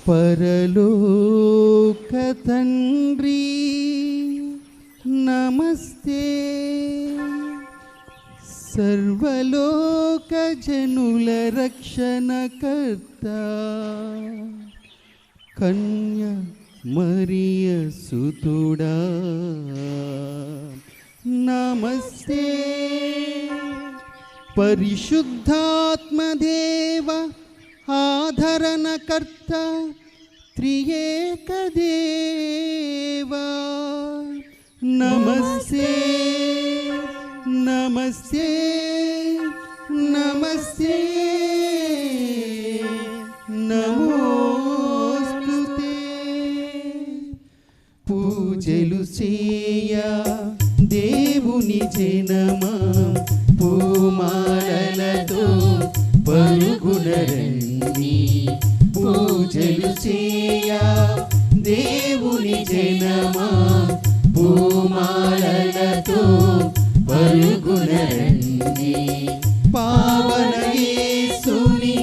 పరలోక తండ్రి నమస్తే, సర్వలోక జనుల రక్షణకర్త కన్య మరియ సుతుడా నమస్తే, పరిశుద్ధాత్మదేవ ఆధరణకర్త త్రియేక దేవా నమస్తే నమస్తే నమస్తే నమోస్తుతే. పూజలు చేయ దేవుని జనమా పూమాలలతో పరుగున రండి, పూజలు చేయ దేవుని జనమా పూమాలలతో పరుగున రండి. పావన యేసుని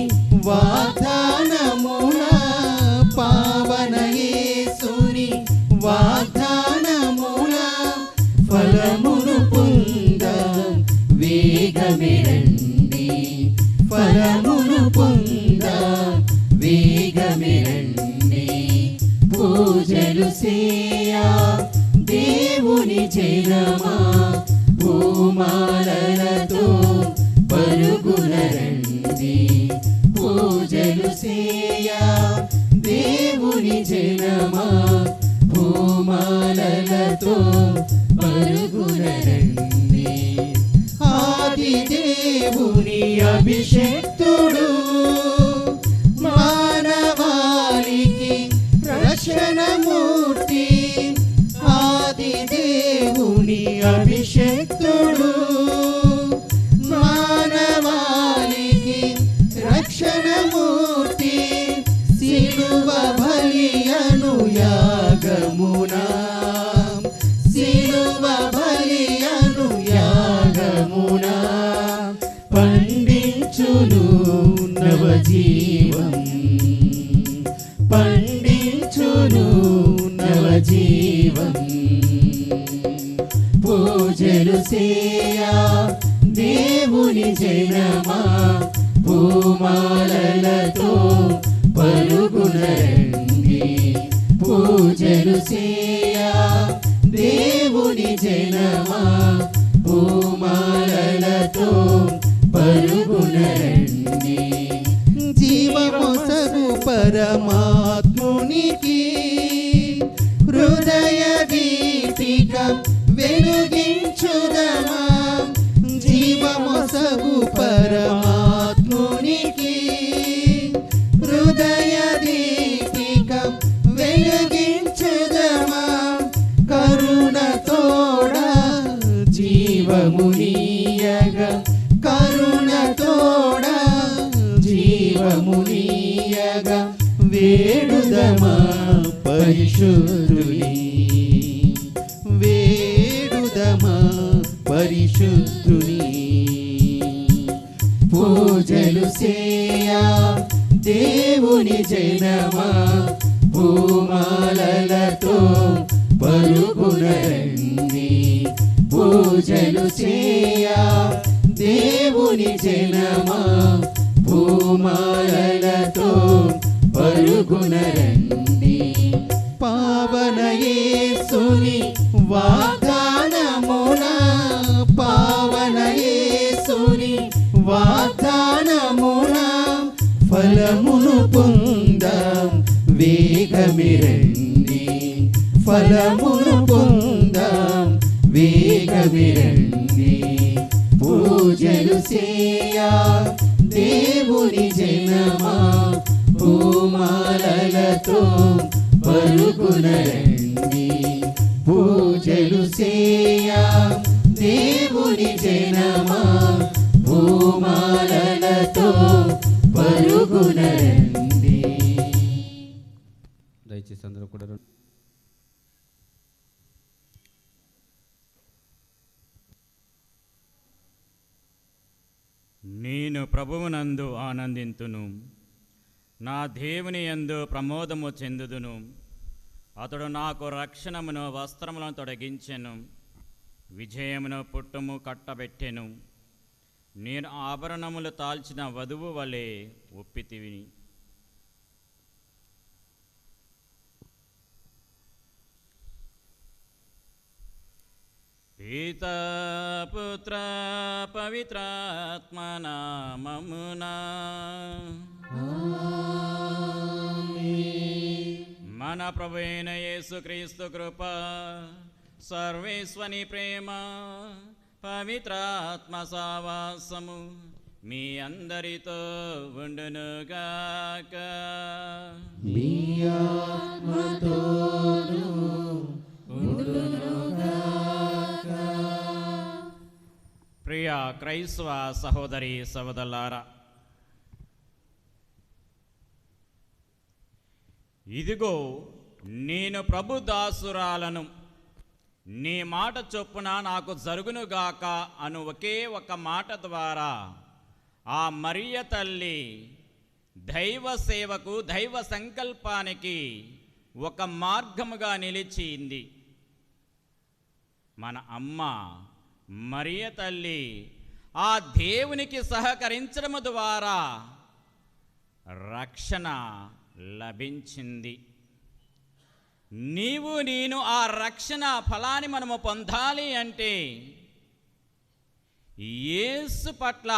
వాగ్దానముల, పావన యేసుని వాగ్దానముల ఫలమును పొందాం వేగమే రండి, ఫలమును పొందాం వేగమే రండి. పూజలు చేయ దేవుని జనమా పూమాలలతో పరుగున రండి, పూజలు చేయ దేవుని జనమా పూమాలలతో పరుగున రండి. ఆది దేవుని అభిషేక్తుడు మానవాళికి రక్షణమూర్తి, ఆది దేవుని అభిషేక్తుడు మానవాళికి రక్షణమూర్తి, సిలువ బలి అనుయాగమునా, సిలువ బలి అనుయాగమునా పండించును నవజీవం, పండించును నవజీవం. పూజలు చేయ దేవుని జనమా పూమాలలతో పరుగున రండి, పూజలు చేయ దేవుని జనమా పూమాలలతో పరుగున రండి. జీవమొసగు పరమాత్మునికి హృదయ దీపిక వెలుగించుదమా, జీవమొసగు పరమాత్మునికి హృదయ దీపిక వెలుగించుదమా. కరుణ తోడ జీవమునీయగా, కరుణ తోడ జీవమునీయగా వేడుదమా పరిశుద్ధుని, వేడుదమా పరిశుద్ధుని. పూజలు చేయ దేవుని జనమా పూమాలలతో పరుగున రండి, పూజలు చేయ దేవుని జనమా పూమాలలతో పరుగున రండి. పావన యేసుని వాగ్దానముల, పావన యేసుని వాగ్దానముల ఫలమును పొందాం వేగమే రండి, ఫలమును పొందాం వేగమే రండి. పూజలు చేయ దేవుని జనమా పూమాలలతో పరుగున రండి, పూజలు చేయ దేవుని జనమా పూమాలలతో పరుగున రండి. దయచేసి అందరూ కూడా నేను ప్రభువునందు ఆనందింతును, నా దేవుని యందు ప్రమోదము చెందుదును. అతడు నాకు రక్షణమును వస్త్రములను తొలగించెను, విజయమును పుట్టుము కట్టబెట్టెను. నేను ఆభరణములు తాల్చిన వధువు వలె ఒప్పితివి. పితా పుత్ర పవిత్రాత్మ నామమునా మన ప్రభువైన యేసుక్రీస్తు కృప, సర్వేశ్వని ప్రేమ, పవిత్రాత్మ సావాసము మీ అందరితో ఉండునుగాక. మీ ఆత్మతోను ఉండునుగాక. ప్రియ క్రైస్తవ సహోదరి సహోదరులారా, ఇదిగో నేను ప్రభు దాసురాలను, నీ మాట చొప్పున నాకు జరుగునుగాక అను ఒకే ఒక మాట ద్వారా ఆ మరియ తల్లి దైవ సేవకు, దైవ సంకల్పానికి ఒక మార్గముగా నిలిచింది. మన అమ్మ మరియ తల్లి ఆ దేవునికి సహకరించడం ద్వారా రక్షణ లభించింది. నీవు నేను ఆ రక్షణ ఫలాన్ని మనము పొందాలి అంటే యేసు పట్ల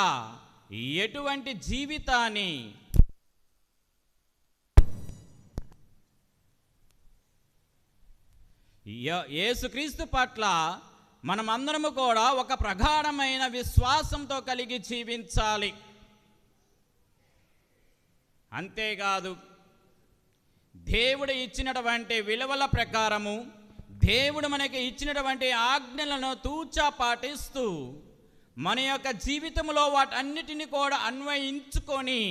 ఎటువంటి జీవితాన్ని, యేసుక్రీస్తు పట్ల మనమందరము కూడా ఒక ప్రగాఢమైన విశ్వాసంతో కలిగి జీవించాలి. అంతేకాదు, దేవుడు ఇచ్చినటువంటి విలువల ప్రకారము, దేవుడు మనకి ఇచ్చినటువంటి ఆజ్ఞలను తూచా పాటిస్తూ మన యొక్క జీవితంలో వాటన్నిటిని కూడా అన్వయించుకొని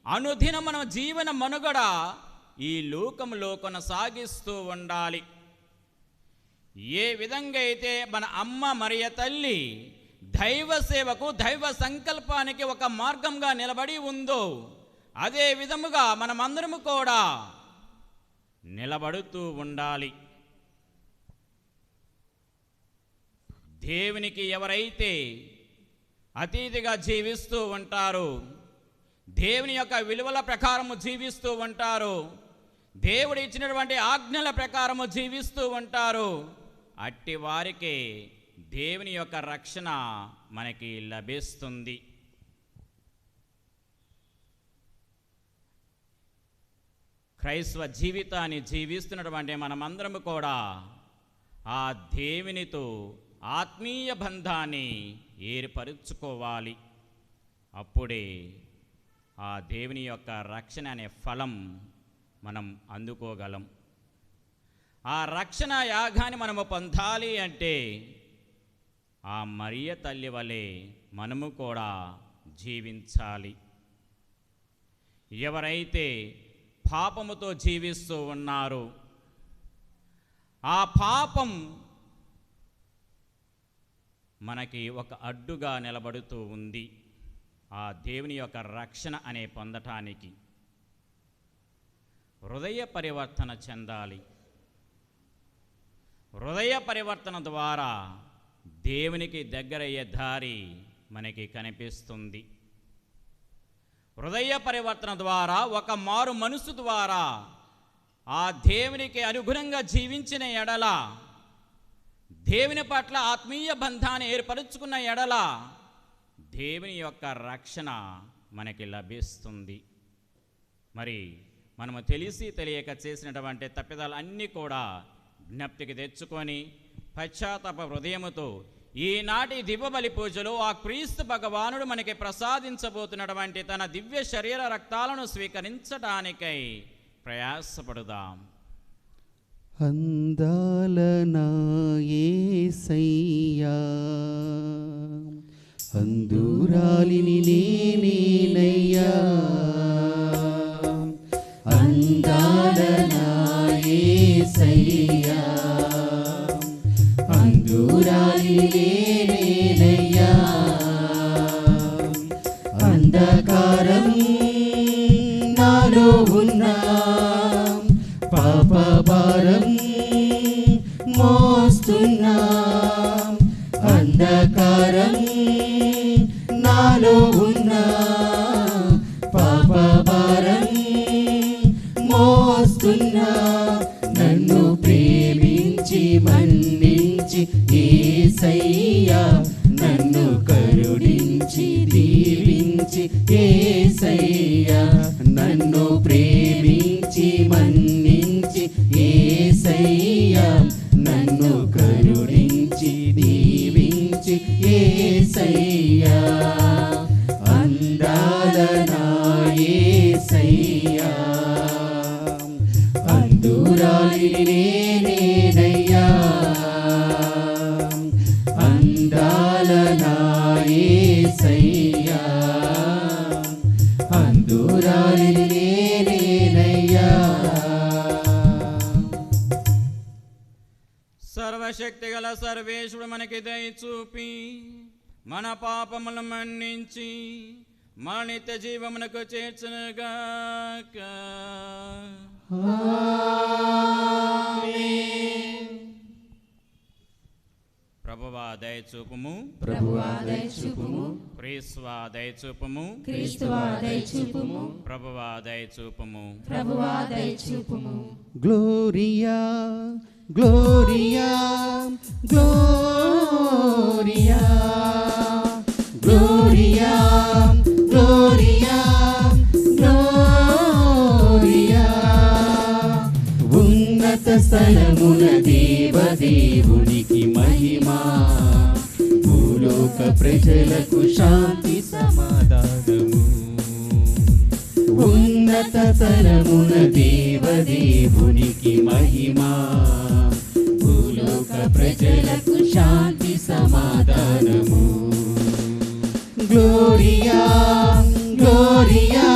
అనుదినం మన జీవన మనుగడ ఈ లోకంలో కొనసాగిస్తూ ఉండాలి. ఏ విధంగా అయితే మన అమ్మ మరియ తల్లి దైవ సేవకు, దైవ సంకల్పానికి ఒక మార్గంగా నిలబడి ఉందో, అదే విధముగా మనమందరము కూడా నిలబడుతూ ఉండాలి. దేవునికి ఎవరైతే అతీతిగా జీవిస్తూ ఉంటారో, దేవుని యొక్క విలువల ప్రకారము జీవిస్తూ ఉంటారో, దేవుడు ఇచ్చినటువంటి ఆజ్ఞల ప్రకారము జీవిస్తూ ఉంటారో, అట్టి వారికి దేవుని యొక్క రక్షణ మనకి లభిస్తుంది. క్రైస్తవ జీవితాన్ని జీవిస్తున్నటువంటి మనమందరము కూడా ఆ దేవునితో ఆత్మీయ బంధాన్ని ఏర్పరుచుకోవాలి. అప్పుడే ఆ దేవుని యొక్క రక్షణ అనే ఫలం మనం అందుకోగలం. ఆ రక్షణ యాగాన్ని మనము పొందాలి అంటే ఆ మరియ తల్లి వలె మనము కూడా జీవించాలి. ఎవరైతే పాపముతో జీవిస్తూ ఉన్నారు, ఆ పాపం మనకి ఒక అడ్డుగా నిలబడుతూ ఉంది ఆ దేవుని యొక్క రక్షణ అనే పొందటానికి. హృదయ పరివర్తన చెందాలి. హృదయ పరివర్తన ద్వారా దేవునికి దగ్గరయ్యే దారి మనకి కనిపిస్తుంది. హృదయ పరివర్తన ద్వారా, ఒక మారు మనసు ద్వారా ఆ దేవునికి అనుగుణంగా జీవించిన ఎడల, దేవుని పట్ల ఆత్మీయ బంధాన్ని ఏర్పరుచుకున్న ఎడల దేవుని యొక్క రక్షణ మనకి లభిస్తుంది. మరి మనము తెలిసి తెలియక చేసినటువంటి తప్పిదాలన్నీ కూడా జ్ఞప్తికి తెచ్చుకొని పశ్చాత్తాప హృదయముతో ఈనాటి దివ్యబలి పూజలో ఆ క్రీస్తు భగవానుడు మనకి ప్రసాదించబోతున్నటువంటి తన దివ్య శరీర రక్తాలను స్వీకరించడానికై ప్రయాసపడుదాం. అందాల నా యేసయ్యా, అందురాలిని నేనయ్యా, అందాల నా యేసయ్యా, అందురాలిని నేనయ్యా, అంధకారం నాలో యేసయ్యా నన్ను ప్రేమించి మన్నించి యేసయ్యా నన్ను కరుణించి దీవించి యేసయ్యా అందాల నా యేసయ్యా అందురాలిని నేనయ్యా అందాల నా యేసయ్యా అందురాలిని నేనయ్యా సర్వశక్తి గల సర్వేశ్వరుడు మనకి దయ చూపి మన పాపములను మన్నించి మన నిత్య జీవమునకు చేర్చునుగాక. ప్రభువా దయ చూపుము, ప్రభువా దయ చూపుము, క్రీస్తువా దయ చూపుము, క్రీస్తువా దయ చూపుము, ప్రభువా దయ చూపుము, ప్రభువా దయ చూపుము. Gloria gloria gloria gloria gloria gloria ఉన్నత స్థలమున దేవదేవునికి మహిమా భూలోక ప్రజలకు శాంతి సమాధానము ఉన్నత స్థలమున దేవదేవునికి మహిమా భూలోక ప్రజలకు శాంతి సమాధానము గ్లోరియా గ్లోరియా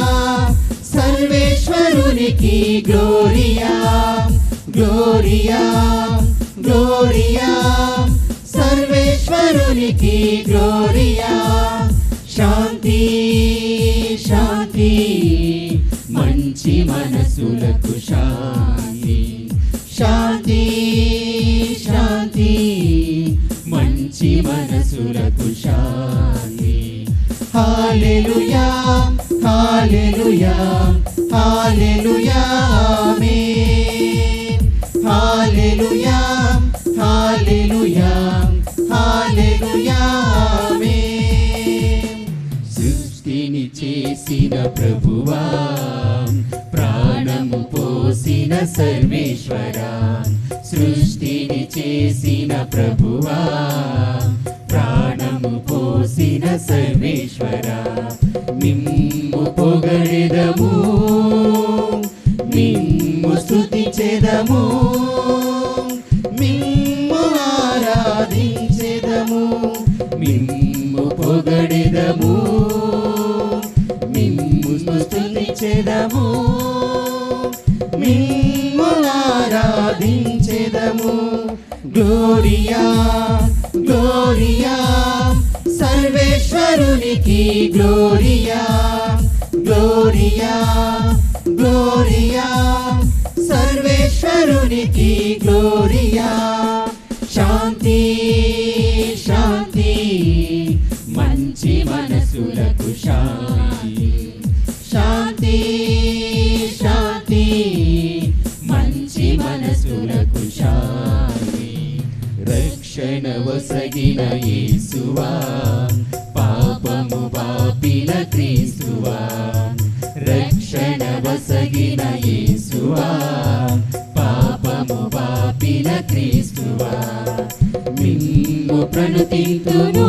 సర్వేశ్వరునికి గ్లోరియా గ్లోరియా గ్లోరియా సర్వేశ్వరునికి గ్లోరియా శాంతి శాంతి మంచి మనసులకు శాంతి శాంతి శాంతి మంచి మనసులకు శాంతి హల్లెలూయా హల్లెలూయా హల్లెలూయా ఆమేన్ హల్లెలూయా హల్లెలూయా హల్లెలూయా ఆమేన్ సృష్టిని చేసిన ప్రభువా ప్రాణము పోసిన సర్వేశ్వరా సృష్టిని చేసిన ప్రభువా ప్రాణము పోసిన సర్వేశ్వరా నిమ్ము పొగడెదము నిమ్ము స్తుతించెదము మిమ్ము ఆరాధించెదము మిమ్ము పొగడెదము మిమ్ము స్తుతించెదము మిమ్ము ఆరాధించెదము గ్లోరియా గ్లోరియా సర్వేశ్వరునికి గ్లోరియా గ్లోరియా గ్లోరియా సర్వేశ్వరునికి గ్లోరియా శాంతి శాంతి మంచి మనసులకు శాంతి శాంతి శాంతి మంచి మనసులకు శాంతి రక్షణ వసగిన యేసువా పాపము బాపిన క్రీస్తువా రక్షణ వసగిన యేసువా పాపము బాపిన క్రీస్తువా మిమ్ము ప్రణతింతుము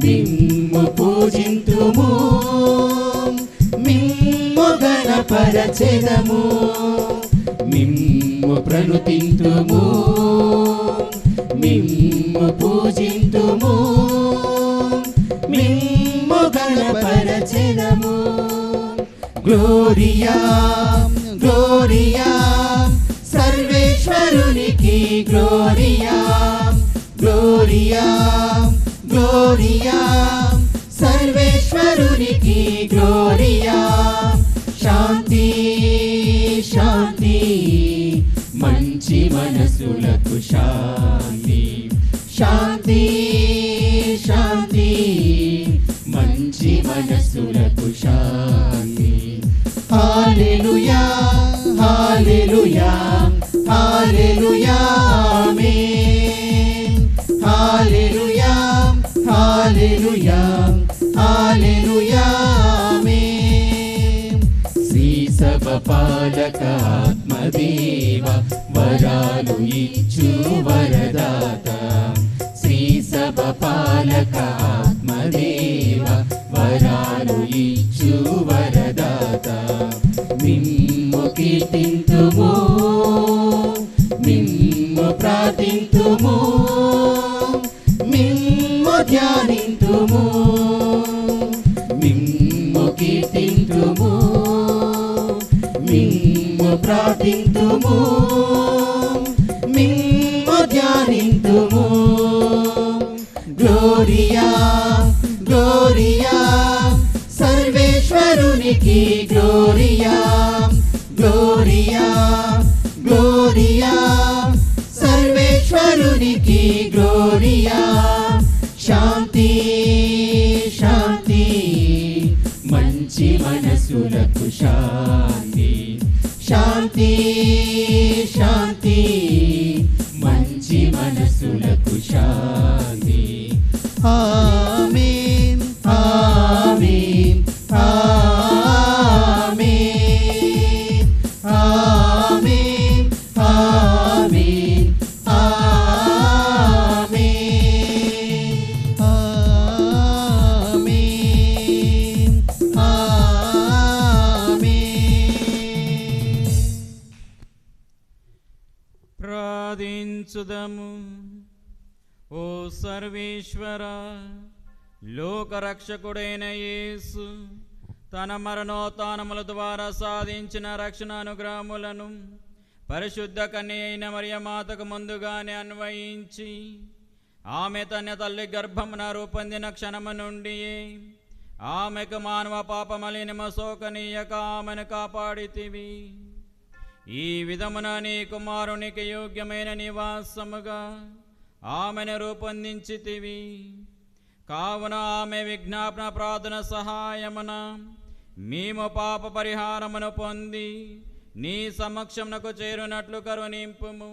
మిమ్ము పూజింతుము మిమ్ము గణపరచెదము మిమ్ము ప్రణతింతుము మిమ్ము పూజింతుము మిమ్ము గణపరచెదము గ్లోరియా గ్లోరియా సర్వేశ్వరునికి గ్లోరియా గ్లోరియా గ్లోరియా సర్వేశ్వరునికి గ్లోరియా శాంతి శాంతి మంచి మనసులకు శాంతి శాంతి శాంతి మంచి మనసులకు శాంతి హల్లెలూయా హల్లెలూయా హల్లెలూయా ఆమేన్ హల్లెలూయా హల్లెలూయా హల్లెలూయా ఇచ్చు వరదాత శ్రీ సభ పాలక ఆత్మదేవ వరాలు ఇచ్చు వరదాత మిమ్ము కీర్తింతుము మిమ్ము ప్రార్థింతుము మిమ్ము ధ్యానింతుము మిమ్ము కీర్తింతుము మిమ్ము ప్రార్థింతుము మిమ్ము ధ్యానింతుము గ్లోరియా గ్లోరియా సర్వేశ్వరునికి గ్లోరియా గ్లోరియా గ్లోరియా సర్వేశ్వరునికి గ్లోరియా శాంతి శాంతి మంచి మనసులకు శాంతి శాంతి శాంతి మంచి మనసులకు శాంతి ఆమేన్ ఆమేన్ ఆమేన్ ఆమేన్ ఆమేన్ ఆమేన్ ఆమేన్ ఆమేన్. ప్రార్థించుదము. ఓ సర్వేశ్వర, లోకరక్షకుడైన యేసు తన మరణోత్థానముల ద్వారా సాధించిన రక్షణ అనుగ్రహములను పరిశుద్ధ కన్య అయిన మరియమాతకు ముందుగానే అన్వయించి ఆమె తన తల్లి గర్భమున రూపొందిన క్షణము నుండి ఆమెకు మానవ పాపమలినము సోకనీయక ఆమెను కాపాడితివి. ఈ విధమున నీ కుమారునికి యోగ్యమైన నివాసముగా ఆమెను రూపొందించితివి. కావున ఆమె విజ్ఞాపన ప్రార్థన సహాయమున మేము పాప పరిహారమును పొంది నీ సమక్షమునకు చేరునట్లు కరుణింపుము.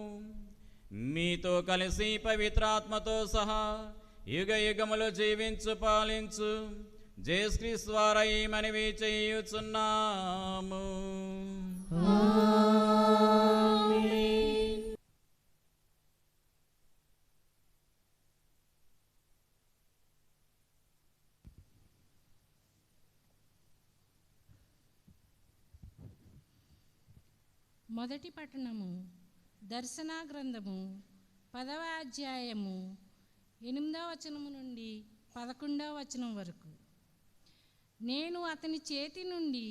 మీతో కలిసి పవిత్రాత్మతో సహా యుగ యుగములు జీవించు పాలించు జేసుక్రీస్తు ద్వారా ఈ మనవి చేయుచున్నాము. మొదటి పట్టణము దర్శన గ్రంథము 10వ అధ్యాయము 8వ వచనము నుండి 11వ వచనం వరకు. నేను అతని చేతి నుండి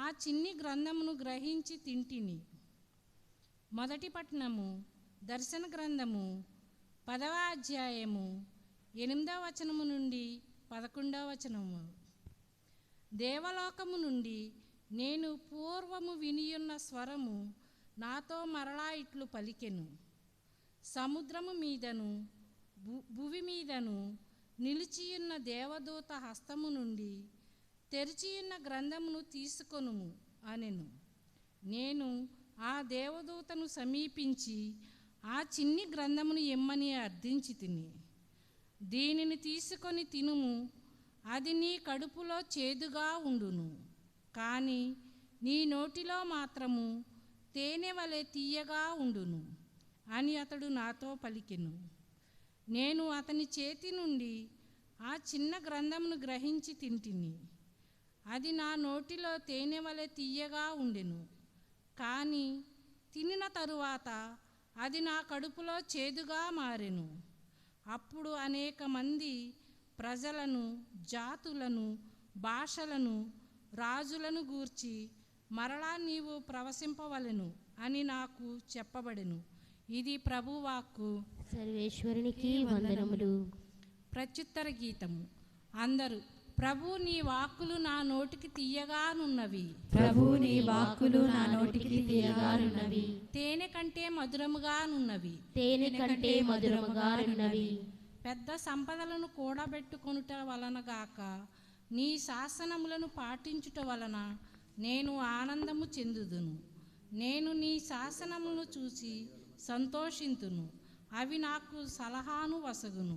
ఆ చిన్ని గ్రంథమును గ్రహించి తింటిని. మొదటి పట్టణము దర్శన గ్రంథము 10వ అధ్యాయము 8వ వచనము నుండి 11వ వచనము. దేవలోకము నుండి నేను పూర్వము వినియున్న స్వరము నాతో మరలా ఇట్లు పలికెను. సముద్రము మీదను భువి మీదను నిలిచియున్న దేవదూత హస్తము నుండి తెరిచియున్న గ్రంథమును తీసుకొనుము అనెను. నేను ఆ దేవదూతను సమీపించి ఆ చిన్ని గ్రంథమును ఇమ్మని అర్థించి తిని, దీనిని తీసుకొని తినుము, అది నీ కడుపులో చేదుగా ఉండును, కానీ నీ నోటిలో మాత్రము తేనె వలె తీయగా ఉండును అని అతడు నాతో పలికెను. నేను అతని చేతి నుండి ఆ చిన్న గ్రంథమును గ్రహించి తింటిని. అది నా నోటిలో తేనె వలె తీయగా ఉండెను, కానీ తినిన తరువాత అది నా కడుపులో చేదుగా మారెను. అప్పుడు అనేక మంది ప్రజలను, జాతులను, భాషలను, రాజులను గూర్చి మరలా నీవు ప్రవశింపవలెను అని నాకు చెప్పబడెను. ఇది ప్రభువాక్కు. సర్వేశ్వరునికి వందనములు. ప్రత్యుత్తర గీతము. అందరూ ప్రభు నీ వాక్కులు నా నోటికి తీయగానున్నవి. ప్రభు నీ వాక్కులు నా నోటికి తీయగానున్నవి. తేనె కంటే మధురముగానున్నవి. తేనె కంటే మధురముగానున్నవి. పెద్ద సంపదలను కూడబెట్టుకొనుట వలన గాక నీ శాసనములను పాటించుట వలన నేను ఆనందము చెందుదును. నేను నీ శాసనములను చూసి సంతోషింతును, అవి నాకు సలహాను వసగును.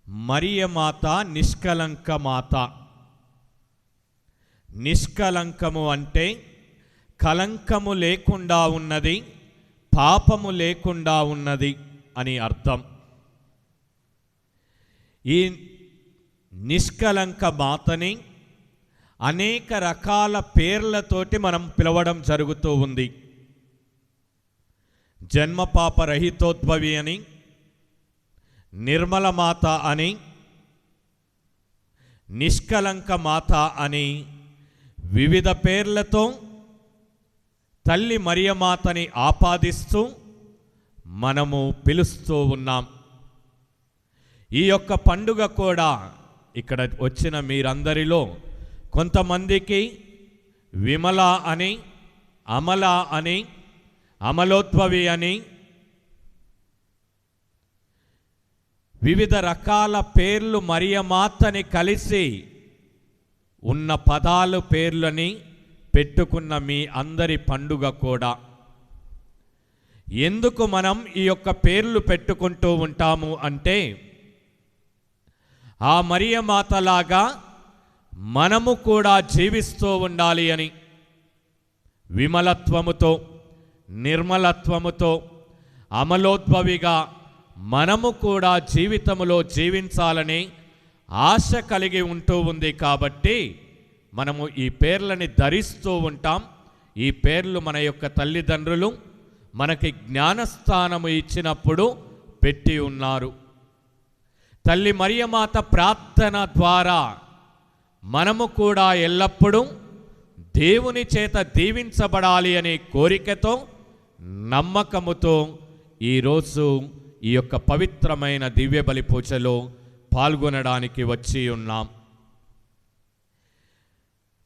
మరియమాత నిష్కలంక మాత. నిష్కలంకము అంటే కలంకము లేకుండా ఉన్నది, పాపము లేకుండా ఉన్నది అని అర్థం. ఈ నిష్కలంక మాతని అనేక రకాల పేర్లతోటి మనం పిలవడం జరుగుతూ ఉంది. జన్మపాప రహితోద్భవి అని, నిర్మల మాత అని, నిష్కలంక మాత అని వివిధ పేర్లతో తల్లి మరియమాతని ఆపాదిస్తూ మనము పిలుస్తూ ఉన్నాం. ఈ యొక్క పండుగ కూడా ఇక్కడ వచ్చిన మీరందరిలో కొంతమందికి విమల అని, అమల అని, అమలోద్భవి అని వివిధ రకాల పేర్లు మరియమాతని కలిసి ఉన్న పదాలు పేర్లని పెట్టుకున్న మీ అందరి పండుగ కూడా. ఎందుకు మనం ఈ యొక్క పేర్లు పెట్టుకుంటూ ఉంటాము అంటే, ఆ మరియమాతలాగా మనము కూడా జీవిస్తూ ఉండాలి అని, విమలత్వముతో, నిర్మలత్వముతో, అమలోద్భవిగా మనము కూడా జీవితములో జీవించాలని ఆశ కలిగి ఉంటూ ఉంది. కాబట్టి మనము ఈ పేర్లని ధరిస్తూ ఉంటాం. ఈ పేర్లు మన యొక్క తల్లిదండ్రులు మనకి జ్ఞానస్థానము ఇచ్చినప్పుడు పెట్టి ఉన్నారు. తల్లి మరియమాత ప్రార్థన ద్వారా మనము కూడా ఎల్లప్పుడూ దేవుని చేత దీవించబడాలి అనే కోరికతో, నమ్మకముతో ఈరోజు ఈ యొక్క పవిత్రమైన దివ్య బలి పూజలో పాల్గొనడానికి వచ్చి ఉన్నాం.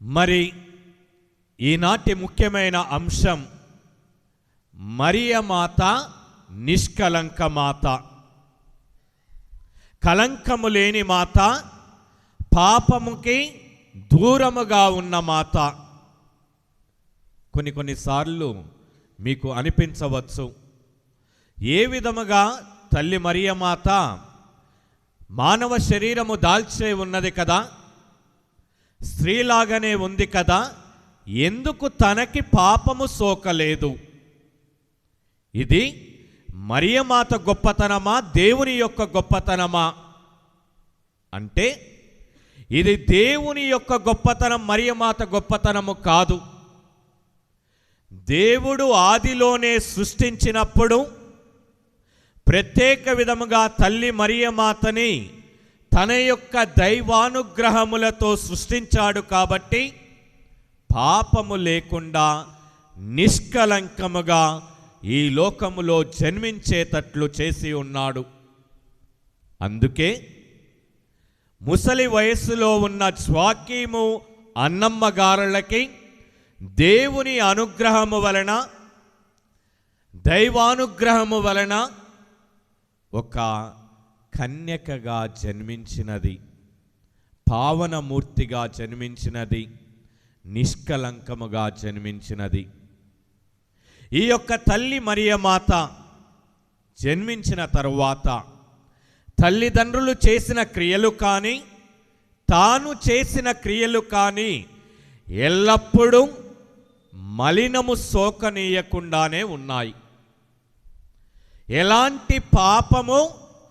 మరి ఈనాటి ముఖ్యమైన అంశం మరియమాత నిష్కలంక మాత. కలంకము లేని మాత, పాపముకి దూరముగా ఉన్న మాత. కొన్నిసార్లు మీకు అనిపించవచ్చు, ఏ విధముగా తల్లి మరియమాత మానవ శరీరము దాల్చే ఉన్నది కదా, స్త్రీలాగానే ఉంది కదా, ఎందుకు తనకి పాపము సోకలేదు? ఇది మరియమాత గొప్పతనమా, దేవుని యొక్క గొప్పతనమా అంటే, ఇది దేవుని యొక్క గొప్పతనం, మరియమాత గొప్పతనము కాదు. దేవుడు ఆదిలోనే సృష్టించినప్పుడు ప్రత్యేక విధముగా తల్లి మరియమాతని తన యొక్క దైవానుగ్రహములతో సృష్టించాడు. కాబట్టి పాపము లేకుండా నిష్కలంకముగా ఈ లోకములో జన్మించేటట్లు చేసి ఉన్నాడు. అందుకే ముసలి వయస్సులో ఉన్న జ్వాకీము అన్నమ్మగారులకి దేవుని అనుగ్రహము వలన, దైవానుగ్రహము వలన ఒక కన్యకగా జన్మించినది, పావనమూర్తిగా జన్మించినది, నిష్కలంకముగా జన్మించినది. ఈ యొక్క తల్లి మరియమాత జన్మించిన తరువాత తల్లిదండ్రులు చేసిన క్రియలు కానీ, తాను చేసిన క్రియలు కానీ ఎల్లప్పుడూ మలినము సోకనీయకుండానే ఉన్నాయి. ఎలాంటి పాపము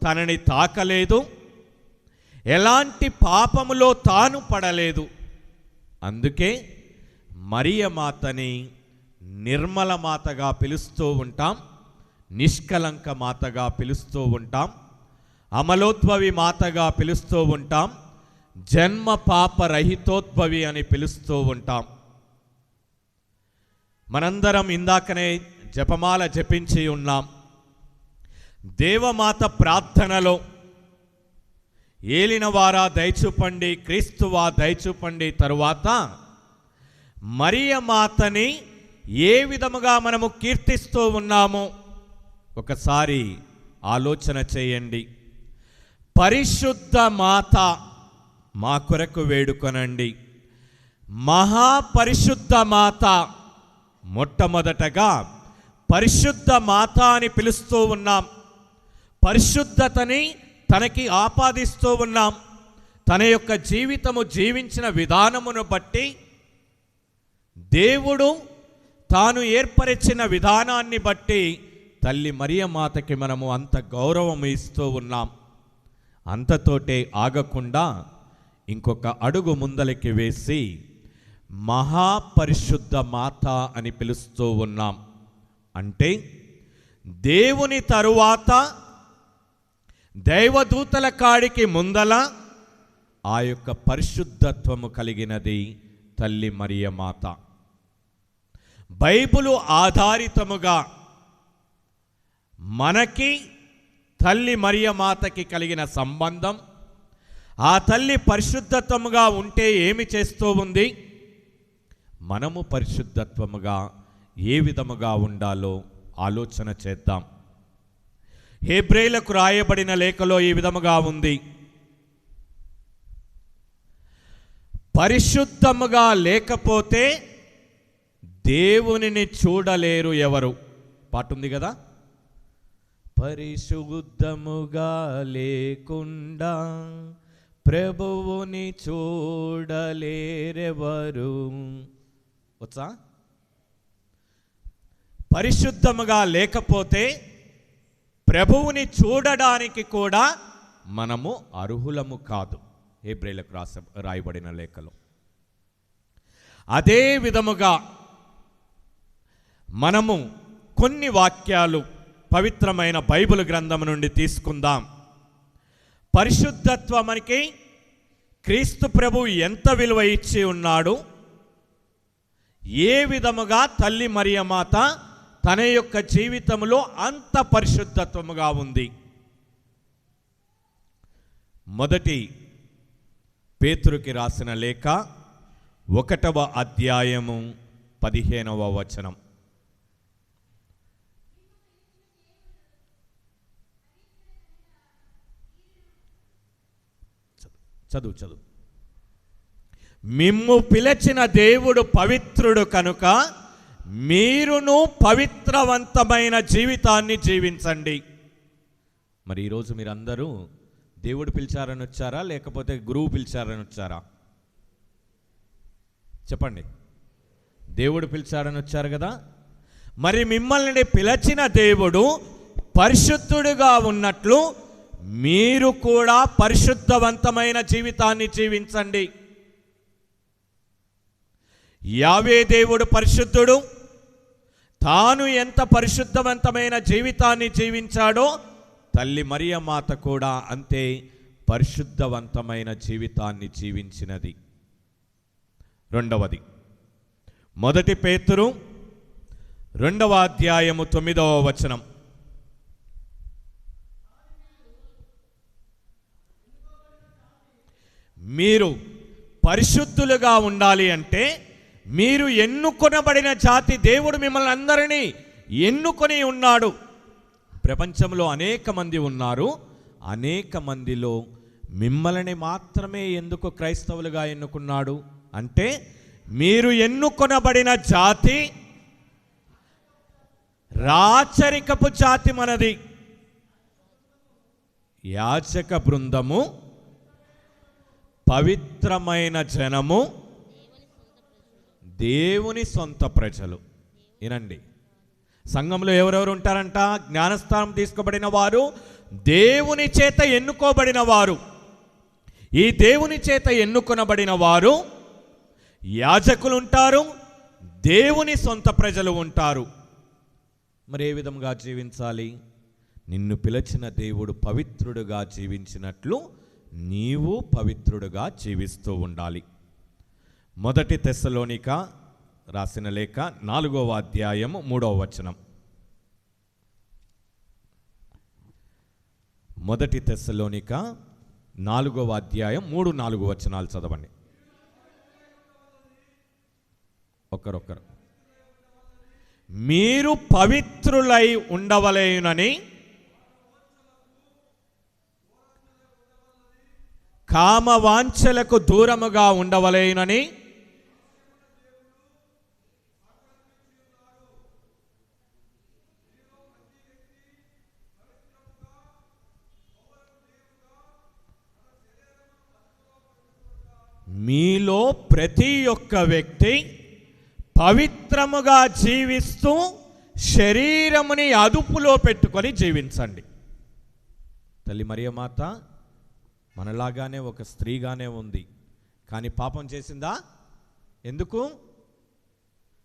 తనని తాకలేదు, ఎలాంటి పాపములో తాను పడలేదు. అందుకే మరియమాతని నిర్మల మాతగా పిలుస్తూ ఉంటాం, నిష్కలంక మాతగా పిలుస్తూ ఉంటాం, అమలోద్భవి మాతగా పిలుస్తూ ఉంటాం, జన్మ పాప రహితోద్భవి అని పిలుస్తూ ఉంటాం. మనందరం ఇందాకనే జపమాల జపించి ఉన్నాం. దేవమాత ప్రార్థనలో ఏలినవారా దయచూపండి, క్రీస్తువా దయచూపండి తరువాత మరియమాతని ఏ విధముగా మనము కీర్తిస్తూ ఉన్నామో ఒకసారి ఆలోచన చేయండి. పరిశుద్ధ మాత మా కొరకు వేడుకొనండి. మహాపరిశుద్ధ మాత, మొట్టమొదటగా పరిశుద్ధ మాత అని పిలుస్తూ ఉన్నాం. పరిశుద్ధతని తనకి ఆపాదిస్తూ ఉన్నాం. తన యొక్క జీవితము జీవించిన విధానమును బట్టి దేవుడు తాను ఏర్పరిచిన విధానాన్ని బట్టి తల్లి మరియమాతకి మనము అంత గౌరవం ఇస్తూ ఉన్నాం. అంతతోటే ఆగకుండా ఇంకొక అడుగు ముందలకి వేసి మహాపరిశుద్ధ మాత అని పిలుస్తూ ఉన్నాం. అంటే దేవుని తరువాత దైవదూతల కాడికి ముందల ఆ యొక్క పరిశుద్ధత్వము కలిగినది తల్లి మరియమాత. బైబిలు ఆధారితముగా మనకి తల్లి మరియమాతకి కలిగిన సంబంధం, ఆ తల్లి పరిశుద్ధత్వముగా ఉంటే ఏమి చేస్తూ ఉంది, మనము పరిశుద్ధత్వముగా ఏ విధముగా ఉండాలో ఆలోచన చేద్దాం. హెబ్రేయులకు రాయబడిన లేఖలో ఈ విధముగా ఉంది, పరిశుద్ధముగా లేకపోతే దేవునిని చూడలేరు ఎవరు. పాటుంది కదా, పరిశుద్ధముగా లేకుండా ప్రభువుని చూడలేరెవరు. వచ్చా? పరిశుద్ధముగా లేకపోతే ప్రభువుని చూడడానికి కూడా మనము అర్హులము కాదు. హెబ్రేయులకు రాయబడిన లేఖలో అదే విధముగా మనము కొన్ని వాక్యాలు పవిత్రమైన బైబిల్ గ్రంథం నుండి తీసుకుందాం. పరిశుద్ధత్వానికి క్రీస్తు ప్రభు ఎంత విలువ ఇచ్చి ఉన్నాడు, ఏ విధముగా తల్లి మరియమాత తన యొక్క జీవితంలో అంత పరిశుద్ధత్వముగా ఉంది. మొదటి పేతురుకి రాసిన లేఖ 1వ అధ్యాయము 15వ వచనం. చదువు. మిమ్ము పిలిచిన దేవుడు పవిత్రుడు కనుక మీరును పవిత్రవంతమైన జీవితాన్ని జీవించండి. మరి ఈరోజు మీరందరూ దేవుడు పిలిచారని వచ్చారా, లేకపోతే గురువు పిలిచారని వచ్చారా? చెప్పండి. దేవుడు పిలిచారని వచ్చారు కదా. మరి మిమ్మల్ని పిలిచిన దేవుడు పరిశుద్ధుడుగా ఉన్నట్లు మీరు కూడా పరిశుద్ధవంతమైన జీవితాన్ని జీవించండి. యావే దేవుడు పరిశుద్ధుడు, తాను ఎంత పరిశుద్ధవంతమైన జీవితాన్ని జీవించాడో తల్లి మరియమాత కూడా అంతే పరిశుద్ధవంతమైన జీవితాన్ని జీవించినది. రెండవది, మొదటి పేతురు 2వ అధ్యాయము 9వ వచనం. మీరు పరిశుద్ధులుగా ఉండాలి అంటే మీరు ఎన్నుకొనబడిన జాతి. దేవుడు మిమ్మల్ని అందరినీ ఎన్నుకొని ఉన్నాడు. ప్రపంచంలో అనేక మంది ఉన్నారు, అనేక మందిలో మిమ్మల్ని మాత్రమే ఎందుకు క్రైస్తవులుగా ఎన్నుకున్నాడు అంటే మీరు ఎన్నుకొనబడిన జాతి, రాచరికపు జాతి మనది, యాజక బృందము, పవిత్రమైన జనము, దేవుని సొంత ప్రజలు. వినండి, సంఘంలో ఎవరెవరు ఉంటారంట? జ్ఞానస్థానం తీసుకోబడిన వారు, దేవుని చేత ఎన్నుకోబడిన వారు. ఈ దేవుని చేత ఎన్నుకొనబడిన వారు యాజకులు ఉంటారు, దేవుని సొంత ప్రజలు ఉంటారు. మరి ఏ విధంగా జీవించాలి? నిన్ను పిలిచిన దేవుడు పవిత్రుడుగా జీవించినట్లు నీవు పవిత్రుడుగా జీవిస్తూ ఉండాలి. మొదటి తెస్సలోనిక రాసిన లేఖ 4వ అధ్యాయము 3వ వచనం. మొదటి తెస్సలోనిక 4వ అధ్యాయం 3-4 వచనాలు చదవండి. ఒకరొకరు. మీరు పవిత్రులై ఉండవలేనని కామవాంఛలకు దూరముగా ఉండవలేనని మీలో ప్రతి ఒక్క వ్యక్తి పవిత్రముగా జీవిస్తూ శరీరముని అదుపులో పెట్టుకొని జీవించండి. తల్లి మరియమాత మనలాగానే ఒక స్త్రీగానే ఉంది, కానీ పాపం చేసిందా? ఎందుకు?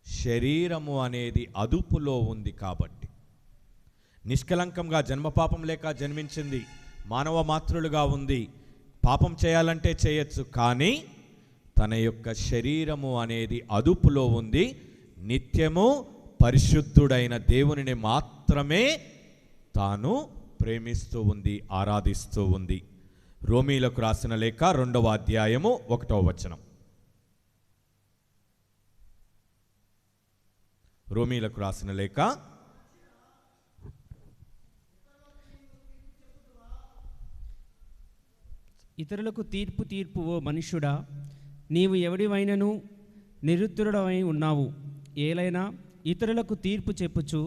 శరీరము అనేది అదుపులో ఉంది కాబట్టి. నిష్కలంకంగా జన్మపాపం లేక జన్మించింది, మానవ మాతృలుగా ఉంది, పాపం చేయాలంటే చేయొచ్చు, కానీ తన యొక్క శరీరము అనేది అదుపులో ఉంది. నిత్యము పరిశుద్ధుడైన దేవునిని మాత్రమే తాను ప్రేమిస్తూ ఉంది, ఆరాధిస్తూ ఉంది. రోమీలకు రాసిన లేఖ 2వ అధ్యాయము 1వ వచనం. రోమీలకు రాసిన లేఖ ఇతరులకు తీర్పు ఓ మనుష్యుడా, నీవు ఎవడివైనను నిరుత్తరుడవై ఉన్నావు. ఏలైనా ఇతరులకు తీర్పు చెప్పుచు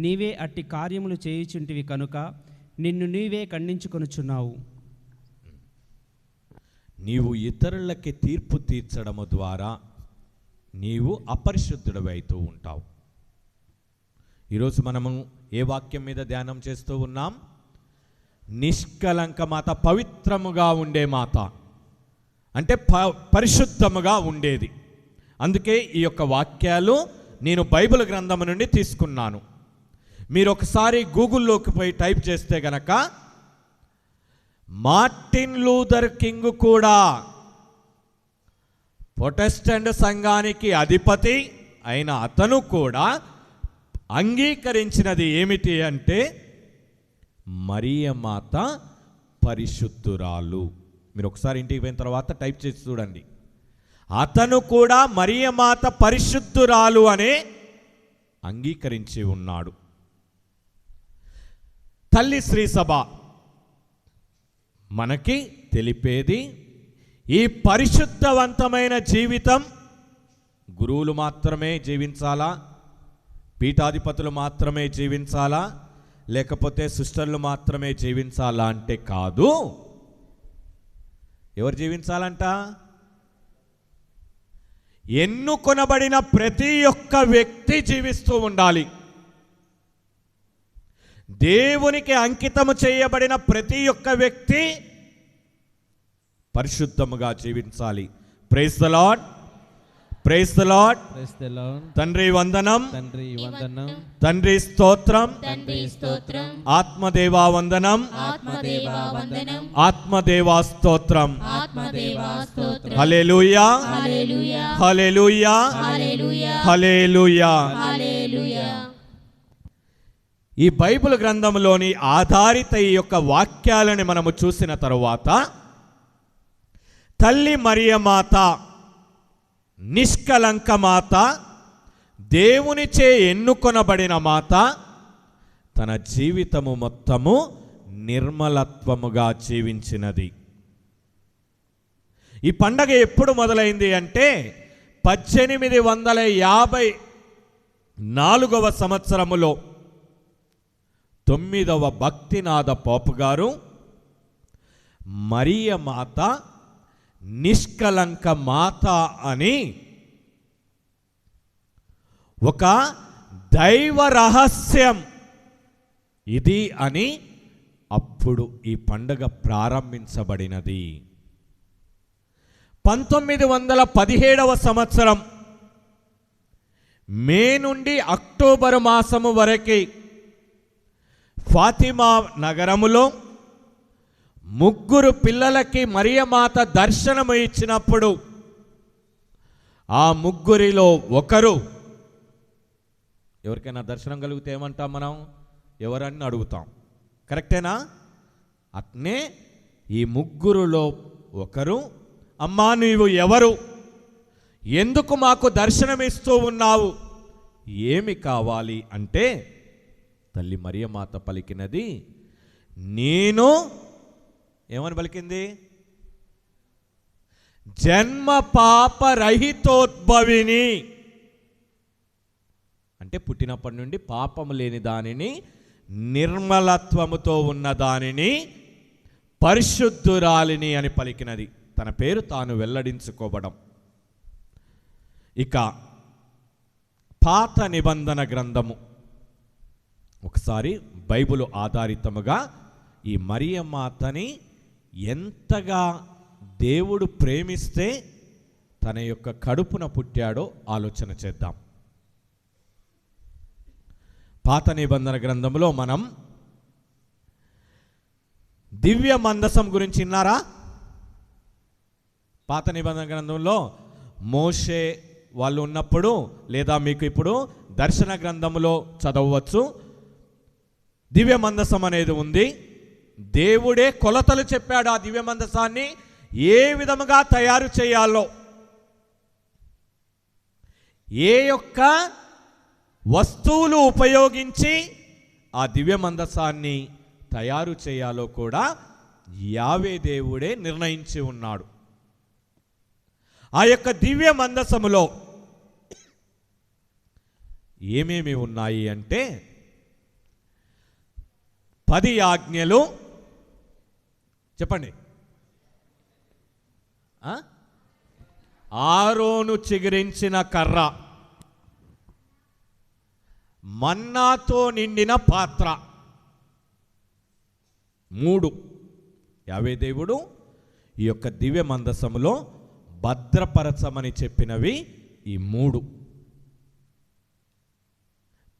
నీవే అట్టి కార్యములు చేయుచుంటివి కనుక నిన్ను నీవే ఖండించుకొనుచున్నావు. నీవు ఇతరులకి తీర్పు తీర్చడము ద్వారా నీవు అపరిశుద్ధుడవైతూ ఉంటావు. ఈరోజు మనము ఏ వాక్యం మీద ధ్యానం చేస్తూ ఉన్నాం? నిష్కలంక మాత, పవిత్రముగా ఉండే మాత అంటే పరిశుద్ధముగా ఉండేది. అందుకే ఈ యొక్క వాక్యాలు నేను బైబిల్ గ్రంథము నుండి తీసుకున్నాను. మీరు ఒకసారి గూగుల్లోకి పోయి టైప్ చేస్తే గనక మార్టిన్ లూథర్ కింగ్ కూడా ప్రొటెస్టెంట్ సంఘానికి అధిపతి అయిన అతను కూడా అంగీకరించినది ఏమిటి అంటే మరియమాత పరిశుద్ధురాలు. మీరు ఒకసారి ఇంటికి పోయిన తర్వాత టైప్ చేసి చూడండి. అతను కూడా మరియమాత పరిశుద్ధురాలు అనే అంగీకరించి ఉన్నాడు. తల్లి శ్రీ సభ మనకి తెలిపేది ఈ పరిశుద్ధవంతమైన జీవితం గురువులు మాత్రమే జీవించాలా, పీఠాధిపతులు మాత్రమే జీవించాలా, లేకపోతే సిస్టర్లు మాత్రమే జీవించాలా అంటే కాదు. ఎవరు జీవించాలంట? ఎన్నుకొనబడిన ప్రతి ఒక్క వ్యక్తి జీవిస్తూ ఉండాలి. దేవునికి అంకితము చేయబడిన ప్రతి ఒక్క వ్యక్తి పరిశుద్ధముగా జీవించాలి. Praise the lord, praise the lord. Praise the lord. తండ్రి వందనం, తండ్రి వందనం, తండ్రి స్తోత్రం, తండ్రి స్తోత్రం, ఆత్మదేవా వందనం, ఆత్మదేవా వందనం, ఆత్మదేవా స్తోత్రం. ఆత్మదేవా స్తోత్రం. హల్లెలూయా, హల్లెలూయా, హల్లెలూయా, హల్లెలూయా, హల్లెలూయా. హల్లెలూయా. ఈ బైబిల్ గ్రంథంలోని ఆధారిత ఈ యొక్క వాక్యాలను మనము చూసిన తరువాత తల్లి మరియమాత నిష్కలంక మాత, దేవునిచే ఎన్నుకొనబడిన మాత, తన జీవితము మొత్తము నిర్మలత్వముగా జీవించినది. ఈ పండగ ఎప్పుడు మొదలైంది అంటే 1854వ సంవత్సరములో 9వ భక్తినాథ పోపు గారు మరియమాత నిష్కలంక మాత అని ఒక దైవ రహస్యం ఇది అని అప్పుడు ఈ పండుగ ప్రారంభించబడినది. 1917వ సంవత్సరం మే నుండి అక్టోబర్ మాసము వరకు ఫాతిమా నగరములో 3 పిల్లలకి మరియమాత దర్శనము ఇచ్చినప్పుడు ఆ 3లో ఒకరు, ఎవరికైనా దర్శనం కలిగితే ఏమంటాం మనం? ఎవరని అడుగుతాం, కరెక్టేనా? అట్నే ఈ 3లో ఒకరు, అమ్మా నీవు ఎవరు, ఎందుకు మాకు దర్శనమిస్తూ ఉన్నావు, ఏమి కావాలి అంటే తల్లి మరియమాత పలికినది, నేను ఏమని పలికింది? జన్మ పాప రహితోద్భవిని, అంటే పుట్టినప్పటి నుండి పాపము లేని దానిని, నిర్మలత్వముతో ఉన్న దానిని, పరిశుద్ధురాలిని అని పలికినది. తన పేరు తాను వెల్లడించుకోవడం. ఇక పాత నిబంధన గ్రంథము, ఒకసారి బైబిల్ ఆధారితముగా ఈ మరియమాతని ఎంతగా దేవుడు ప్రేమిస్తే తన యొక్క కడుపున పుట్టాడో ఆలోచన చేద్దాం. పాత నిబంధన గ్రంథంలో మనం దివ్య మందసం గురించి విన్నారా? పాత నిబంధన గ్రంథంలో మోషే వాళ్ళు ఉన్నప్పుడు, లేదా మీకు ఇప్పుడు దర్శన గ్రంథంలో చదవచ్చు, దివ్య మందసం అనేది ఉంది. దేవుడే కొలతలు చెప్పాడు ఆ దివ్య మందసాన్ని ఏ విధముగా తయారు చేయాలో, ఏ యొక్క వస్తువులు ఉపయోగించి ఆ దివ్య మందసాన్ని తయారు చేయాలో కూడా యావే దేవుడే నిర్ణయించి ఉన్నాడు. ఆ యొక్క దివ్య మందసములో ఏమేమి ఉన్నాయి అంటే 10 ఆజ్ఞలు. చెప్పండి. ఆరోను చిగురించిన కర్ర, మన్నాతో నిండిన పాత్ర, 3 యావే దేవుడు ఈ యొక్క దివ్య మందసములో భద్రపరచమని చెప్పినవి ఈ 3.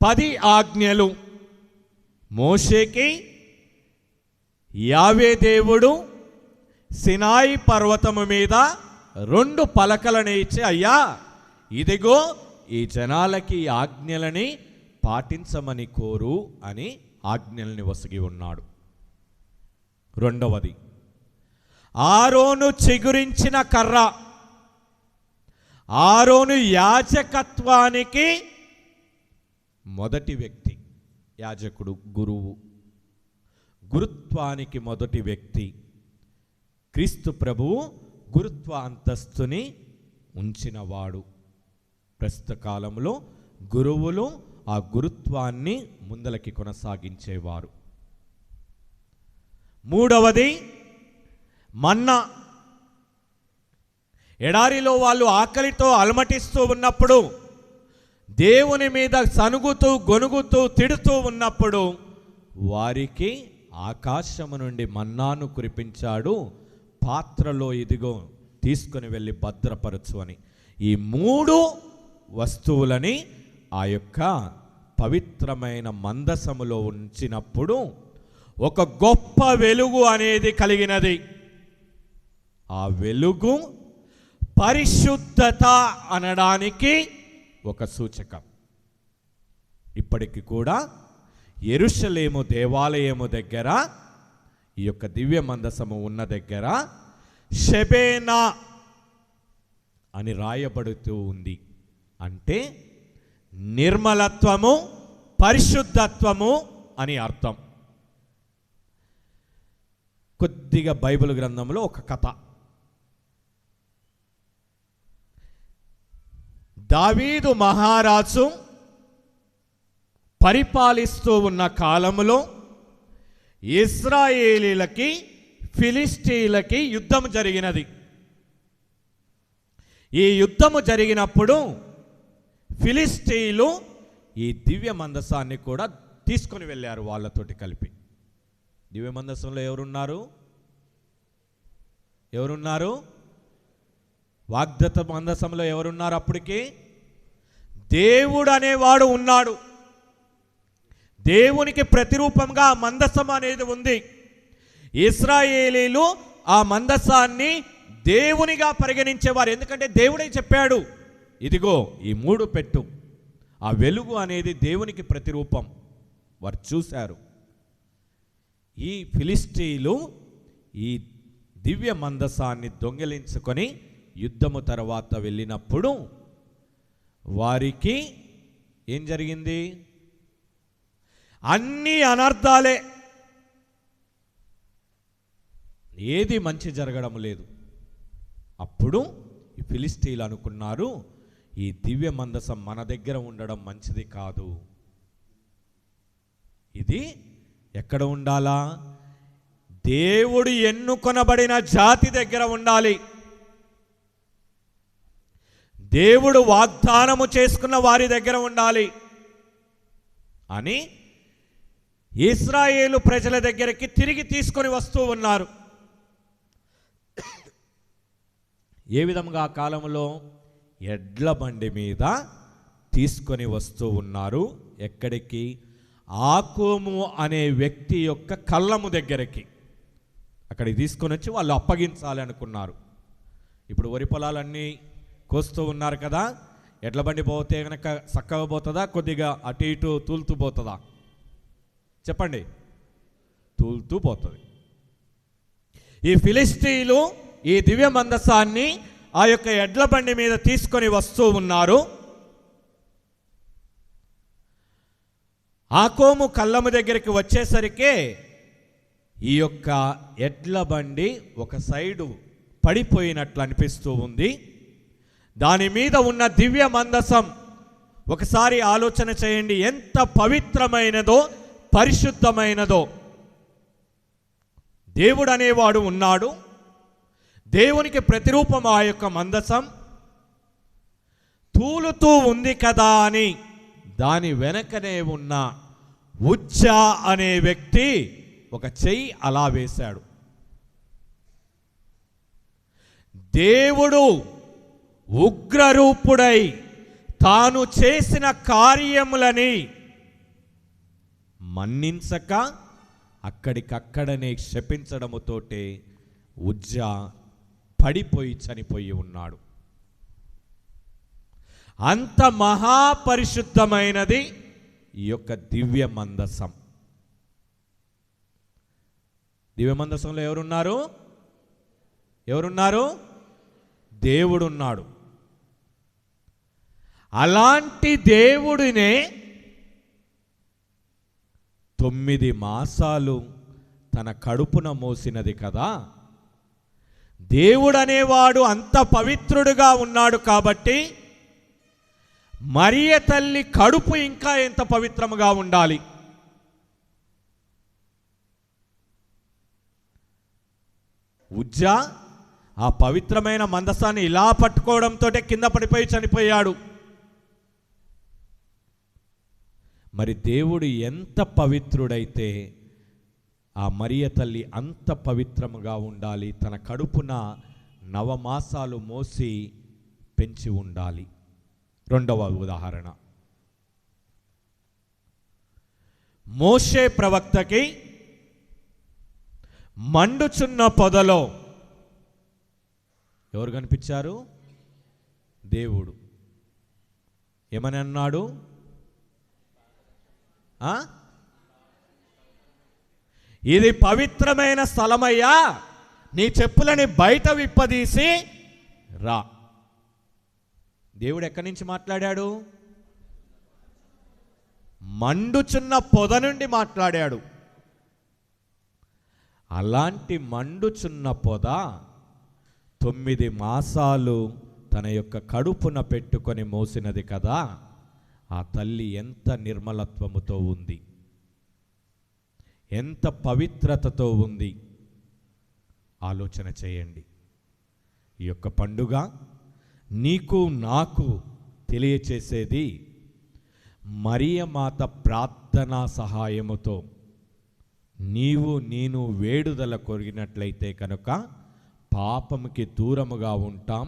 10 ఆజ్ఞలు మోషేకి యావే దేవుడు సినాయి పర్వతము మీద 2 పలకలను ఇచ్చి, అయ్యా ఇదిగో ఈ జనాలకి ఈ ఆజ్ఞలని పాటించమని కోరు అని ఆజ్ఞల్ని వసిగి ఉన్నాడు. 2వది ఆరోను చిగురించిన కర్ర. ఆరోను యాజకత్వానికి మొదటి వ్యక్తి, యాజకుడు, గురువు, గురుత్వానికి మొదటి వ్యక్తి. క్రీస్తు ప్రభువు గురుత్వ అంతస్తుని ఉంచినవాడు. ప్రస్తుత కాలంలో గురువులు ఆ గురుత్వాన్ని ముందలకి కొనసాగించేవారు. 3వది మన్నా. ఎడారిలో వాళ్ళు ఆకలితో అలమటిస్తూ ఉన్నప్పుడు, దేవుని మీద సనుగుతూ గొనుగుతూ తిడుతూ ఉన్నప్పుడు వారికి ఆకాశము నుండి మన్నాను కురిపించాడు. పాత్రలో ఇదిగో తీసుకుని వెళ్ళి భద్రపరచు అని. ఈ 3 వస్తువులని ఆ యొక్క పవిత్రమైన మందసములో ఉంచినప్పుడు ఒక గొప్ప వెలుగు అనేది కలిగినది. ఆ వెలుగు పరిశుద్ధత అనడానికి ఒక సూచకం. ఇప్పటికి కూడా యెరూషలేము దేవాలయము దగ్గర, ఈ యొక్క దివ్య మందసము ఉన్న దగ్గర షెబేనా అని రాయబడుతూ ఉంది. అంటే నిర్మలత్వము, పరిశుద్ధత్వము అని అర్థం. కొద్దిగా బైబిల్ గ్రంథంలో ఒక కథ. దావీదు మహారాజు పరిపాలిస్తూ ఉన్న కాలంలో ఇశ్రాయేలీలకి ఫిలిష్తీయులకి యుద్ధం జరిగినది. ఈ యుద్ధము జరిగినప్పుడు ఫిలిష్తీయులు ఈ దివ్య మందసాన్ని కూడా తీసుకొని వెళ్ళారు వాళ్ళతోటి కలిపి. దివ్య మందసంలో ఎవరున్నారు? వాగ్దత్త మందసంలో ఎవరున్నారు? అప్పటికి దేవుడు అనేవాడు ఉన్నాడు. దేవునికి ప్రతిరూపంగా ఆ మందసం అనేది ఉంది. ఇశ్రాయేలీలు ఆ మందసాన్ని దేవునిగా పరిగణించేవారు. ఎందుకంటే దేవుడే చెప్పాడు, ఇదిగో ఈ 3 పెట్టు. ఆ వెలుగు అనేది దేవునికి ప్రతిరూపం. వారు చూశారు. ఈ ఫిలిష్తీయులు ఈ దివ్య మందసాన్ని దొంగిలించుకొని యుద్ధము తర్వాత వెళ్ళినప్పుడు వారికి ఏం జరిగింది? అన్ని అనర్థాలే, ఏది మంచి జరగడం లేదు. అప్పుడు ఈ ఫిలిష్తీయులు అనుకున్నారు, ఈ దివ్య మందసం మన దగ్గర ఉండడం మంచిది కాదు. ఇది ఎక్కడ ఉండాలా? దేవుడు ఎన్నుకొనబడిన జాతి దగ్గర ఉండాలి. దేవుడు వాగ్దానము చేసుకున్న వారి దగ్గర ఉండాలి అని ఇశ్రాయేలు ప్రజల దగ్గరికి తిరిగి తీసుకొని వస్తూ ఉన్నారు. ఏ విధంగా ఆ కాలంలో ఎడ్ల బండి మీద తీసుకొని వస్తూ ఉన్నారు. ఎక్కడికి? ఆకోము అనే వ్యక్తి యొక్క కళ్ళము దగ్గరికి. అక్కడికి తీసుకొని వచ్చి వాళ్ళు అప్పగించాలి అనుకున్నారు. ఇప్పుడు వరి పొలాలన్నీ కోస్తూ ఉన్నారు కదా, ఎడ్ల బండి పోతే కనుక చక్కగా పోతుందా, కొద్దిగా అటు ఇటు తూలుతూ పోతుందా? చెప్పండి. తూలుతూ పోతుంది. ఈ ఫిలిష్తీయులు ఈ దివ్య మందసాన్ని ఆ యొక్క ఎడ్ల బండి మీద తీసుకొని వస్తూ ఉన్నారు. ఆకోము కళ్ళము దగ్గరికి వచ్చేసరికి ఈ యొక్క ఎడ్ల బండి ఒక సైడు పడిపోయినట్లు అనిపిస్తూ ఉంది. దాని మీద ఉన్న దివ్య మందసం ఒకసారి ఆలోచన చేయండి, ఎంత పవిత్రమైనదో పరిశుద్ధమైనదో. దేవుడు అనేవాడు ఉన్నాడు. దేవునికి ప్రతిరూపం ఆ యొక్క మందసం. తూలుతూ ఉంది కదా అని దాని వెనకనే ఉన్న ఉజ్జా అనే వ్యక్తి ఒక చెయ్యి అలా వేశాడు. దేవుడు ఉగ్రరూపుడై తాను చేసిన కార్యములని మన్నించక అక్కడికక్కడనే శపించడముతోటే ఉజ్జా పడిపోయి చనిపోయి ఉన్నాడు. అంత మహాపరిశుద్ధమైనది ఈ యొక్క దివ్య మందసం. దివ్య మందసంలో ఎవరున్నారు? ఎవరున్నారు? దేవుడున్నాడు. అలాంటి దేవుడినే 9 మాసాలు తన కడుపున మోసినది కదా. దేవుడనేవాడు అంత పవిత్రుడుగా ఉన్నాడు కాబట్టి మరియ తల్లి కడుపు ఇంకా ఎంత పవిత్రముగా ఉండాలి. ఉజ్జా ఆ పవిత్రమైన మందసాన్ని ఇలా పట్టుకోవడంతో కింద పడిపోయి చనిపోయాడు. మరి దేవుడు ఎంత పవిత్రుడైతే ఆ మరియ తల్లి అంత పవిత్రముగా ఉండాలి. తన కడుపున 9 మాసాలు మోసి పెంచి ఉండాలి. రెండవ ఉదాహరణ, మోషే ప్రవక్తకి మండుచున్న పొదలో ఎవరు కనిపించారు? దేవుడు. ఏమని అన్నాడు? ఇది పవిత్రమైన స్థలమయ్యా, నీ చెప్పులని బయట విప్పదీసి రా. దేవుడు ఎక్కడి నుంచి మాట్లాడాడు? మండుచున్న పొద నుండి మాట్లాడాడు. అలాంటి మండుచున్న పొద 9 మాసాలు తన యొక్క కడుపున పెట్టుకొని మోసినది కదా. ఆ తల్లి ఎంత నిర్మలత్వముతో ఉంది, ఎంత పవిత్రతతో ఉంది. ఆలోచన చేయండి. ఈ యొక్క పండుగ నీకు నాకు తెలియచేసేది మరియమాత ప్రార్థనా సహాయముతో నీవు నేను వేడుదల కొరిగినట్లయితే కనుక పాపముకి దూరముగా ఉంటాం,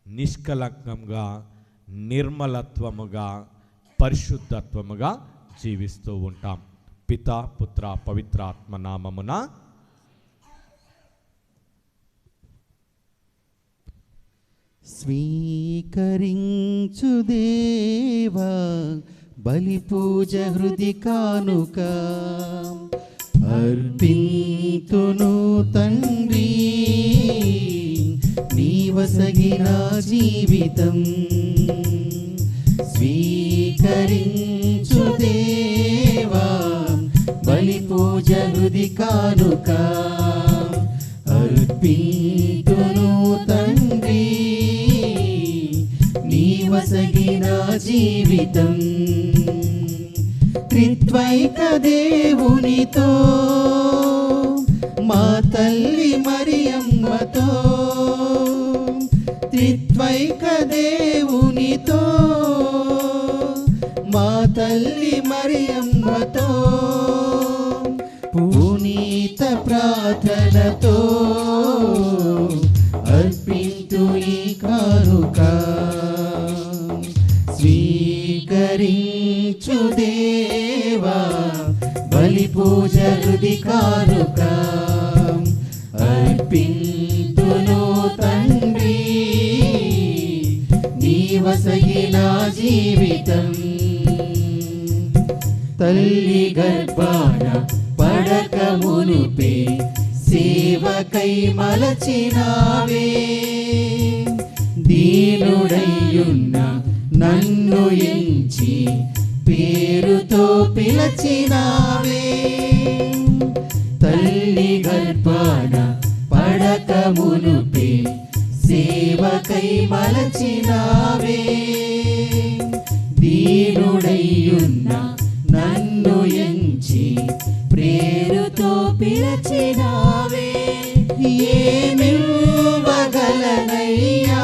నిష్కలంకంగా నిర్మలత్వముగా పరిశుద్ధత్వముగా జీవిస్తూ ఉంటాం. పిత పుత్ర పవిత్ర ఆత్మ నామమున. స్వీకరించు దేవా బలి పూజ హృది కానుక అర్పింతును తండ్రి నీవసగిన జీవితం. స్వీకరించు దేవా బలి పూజ హృది కానుక అర్పింతును తండ్రి నీవసగిన జీవితం. త్రిత్వైక దేవునితో మా తల్లి మరియమ్మతో త్రిత్వైక దేవునితో మా తల్లి మరియమ్మతో పునీత ప్రార్థనతో అర్పింతు ఈ కానుక స్వీకరించు దేవా బలి పూజ హృది కానుక అర్పింతును తండ్రి నీ వసగిన జీవితం తల్లి గర్భాన పడక మునుపే సేవకై మలచినావే దీనుడయ్యున్న నన్ను ఎంచి పేరుతో పిలచినావే తల్లి గర్భాన పడక మునుపే సేవకై మలచినావే దీనుడయ్యున్న నన్ను ఎంచి ప్రేరుతో పిలచినావే ఏమివ్వగలనయ్యా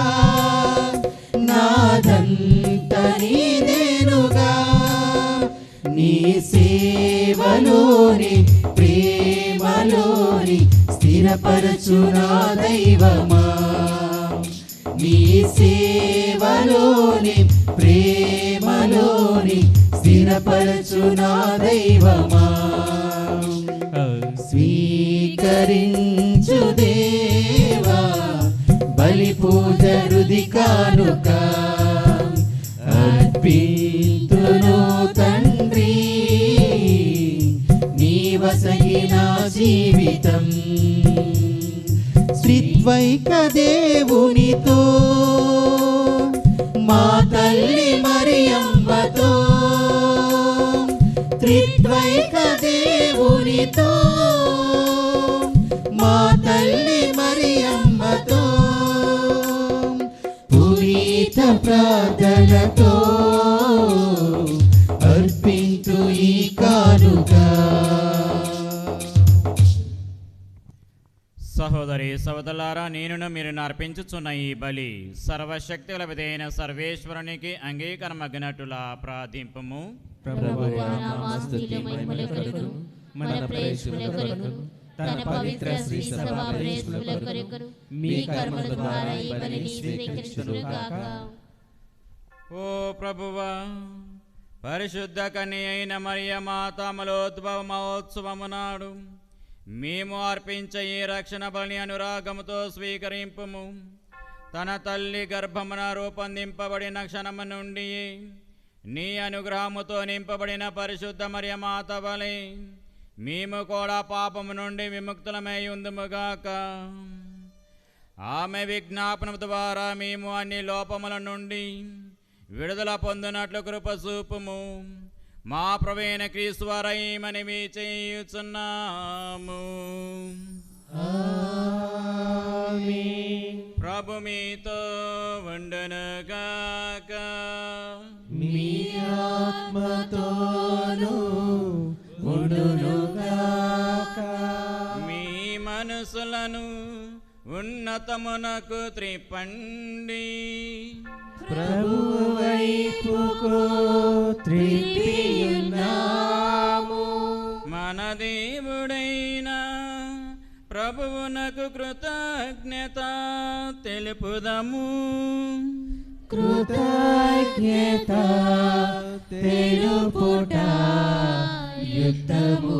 నాదంత నీదేనుగా నీ సేవలోని ప్రేమలోని స్థిరపరచు నా దైవమా నీ సేవలోని ప్రేమలోని స్థిరపరచు నా దైవమా స్వీకరించు దేవా బలి పూజ హృది కానుక అర్పింతును తండ్రి నీ వసగిన జీవితం త్రిత్వైక దేవునితో మా తల్లి మరియమ్మతో త్రిత్వైక దేవునితో మా తల్లి మరియమ్మతో పునీత ప్రార్థనతో అర్పింతు ఈ కానుక సహోదరి సోదరులారా, నేనును మీరు అర్పించుచున్న ఈ బలి సర్వశక్తుల విధైన సర్వేశ్వరునికి అంగీకారమగినట్టులా ప్రార్థింపము. ప్రభువా, నా ఆస్తుల మహిమల కొరకు, మన ప్రయోజనముల కొరకు, తన పవిత్ర శ్రీ సభ ప్రయోజనముల కొరకు మీ కర్మల ద్వారా ఈ బలిని స్వీకరించుగాక. ఓ ప్రభువా, పరిశుద్ధ కన్య అయిన మరియ మాతామలోద్భవ మహోత్సవము నాడు మేము అర్పించే ఈ రక్షణ బలిని అనురాగముతో స్వీకరింపుము. తన తల్లి గర్భమున రూపొందింపబడిన క్షణము నుండి నీ అనుగ్రహముతో నింపబడిన పరిశుద్ధ మరియ మాత వలె మేము కూడా పాపము నుండి విముక్తులమై ఉందుముగాక. ఆమె విజ్ఞాపన ద్వారా మేము అన్ని లోపముల నుండి విడుదల పొందినట్లు కృప చూపుము. మా ప్రభువైన క్రీస్తు వారై మనవి చేయుచున్నాము. ప్రభు మీతో ఉండునుగాక. మీ ఆత్మతోను ఉండునుగాక. మీ మనసులను ఉన్నతమునకు త్రిప్పండి. ప్రభువు వైపుకు త్రిప్పియున్నాము. మన దేవుడైన ప్రభువునకు కృతజ్ఞత తెలుపుదము. కృతజ్ఞత తెలుపుట యుక్తము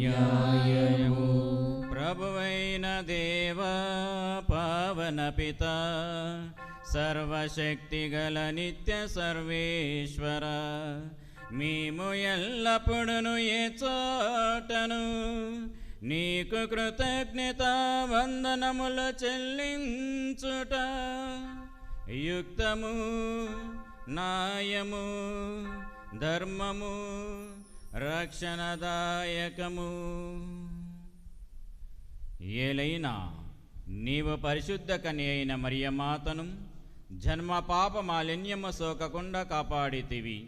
న్యాయము. ప్రభువైన దేవ పావన పిత సర్వశక్తిగల నిత్య సర్వేశ్వర, మేము ఎల్లప్పుడూ ఏ చోటను నీకు కృతజ్ఞత వందనములు చెల్లించుట యుక్తము, న్యాయము, ధర్మము, రక్షణదాయకము. ఏలైనా నీవు పరిశుద్ధ కన్య అయిన మరియమాతను జన్మ పాప మాలిన్యము సోకకుండా కాపాడితివి.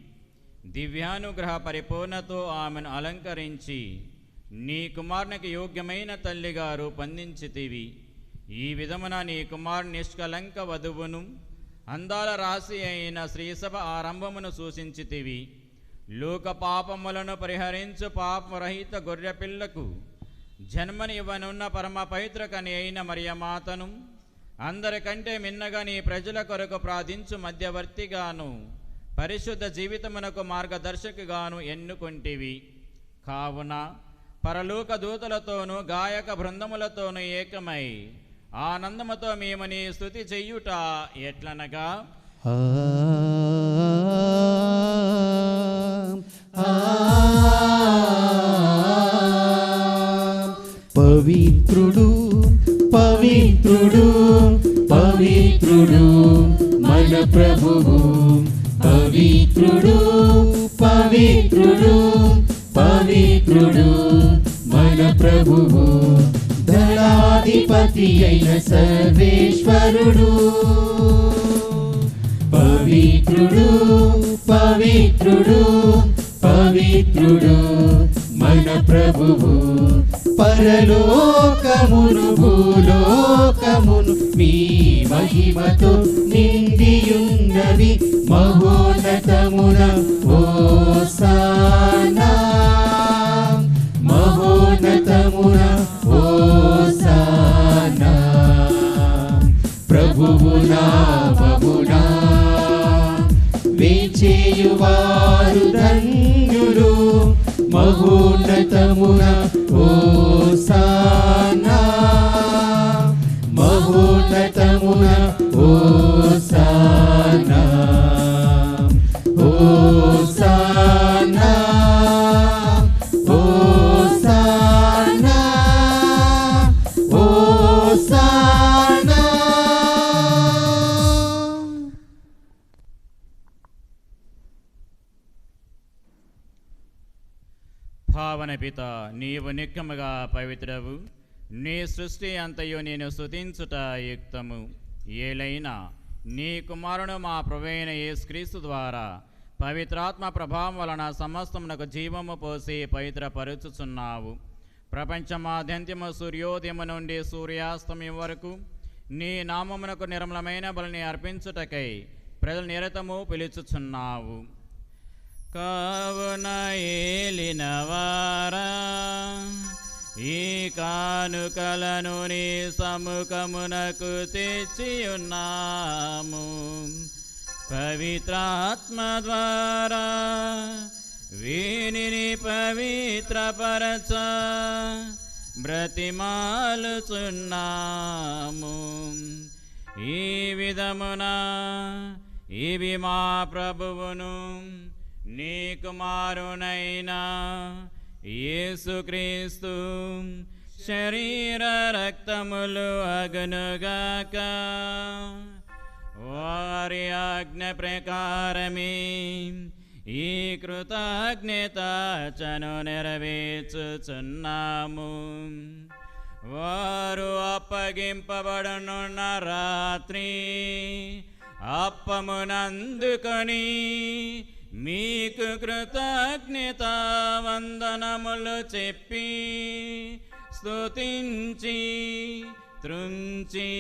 దివ్యానుగ్రహ పరిపూర్ణతో ఆమెను అలంకరించి నీ కుమారునికి యోగ్యమైన తల్లిగా రూపొందించితివి. ఈ విధమున నీ కుమారు నిష్కలంక వధువును అందాల రాశి అయిన శ్రీసభ ఆరంభమును సూచించితివి. లోక పాపములను పరిహరించు పాపరహిత గొర్రెపిల్లకు జన్మనివ్వనున్న పరమ పవిత్రకని అయిన మరియమాతను అందరికంటే మిన్నగా నీ ప్రజల కొరకు ప్రార్థించు మధ్యవర్తిగాను పరిశుద్ధ జీవితమునకు మార్గదర్శకగాను ఎన్నుకొంటివి. కావున పరలోక దూతలతోనూ గాయక బృందములతోనూ ఏకమై ఆనందముతో మేము నీ స్తుతి చెయ్యుట ఎట్లనగా, పవిత్రుడు పవిత్రుడు పవిత్రుడు మన ప్రభువు, పవిత్రుడు పవిత్రుడు పవిత్రుడు మన ప్రభువు, దళాధిపతి అయిన సర్వేశ్వరుడు. పవిత్రుడు పవిత్రుడు పవిత్రుడు మన ప్రభువు, పరలోకమును భూలోకమును మీ మహిమతో నిండియున్నవి. మహోన్నతమున హోసానా, మహోన్నతమున హోసానా. ప్రభువు నామమునా వేచేయువారు ధన్యులు. మహోన్నతమున హోసానా, మహోన్నతమున హోసానా, హోసానా, హోసానా, హోసానా. భావన పిత, నీవు నిక్కముగా పవిత్రవు. నీ సృష్టి అంతయు నేను స్తుతించుట యుక్తము. ఏలైనా నీ కుమారుడు మా ప్రభువైన యేసుక్రీస్తు ద్వారా పవిత్రాత్మ ప్రభావం వలన సమస్తమునకు జీవము పోసి పవిత్రపరుచుచున్నావు. ప్రపంచమాద్యంతము సూర్యోదయము నుండి సూర్యాస్తమయం వరకు నీ నామమునకు నిర్మలమైన బలిని అర్పించుటకై ప్రజలు నిరతము పిలుచుచున్నావు. కావున ఏలినవారా ఈ కానుకలను నీ సముఖమునకు తెచ్చియున్నాము. పవిత్రాత్మ ద్వారా వీనిని పవిత్రపరచ బ్రతిమాలుచున్నాము. ఈ విధమున ఇవి మా ప్రభువును నీ కుమారునైనా యేసుక్రీస్తు శరీర రక్తములు అగునుగాక. వారి ఆజ్ఞ ప్రకారమే ఈ కృతజ్ఞతార్చను నెరవేర్చుచున్నాము. వారు అప్పగింపబడనున్న రాత్రి అప్పమునందుకొని మీకు కృతజ్ఞతా వందనములు చెప్పి స్తుతించి త్రుంచి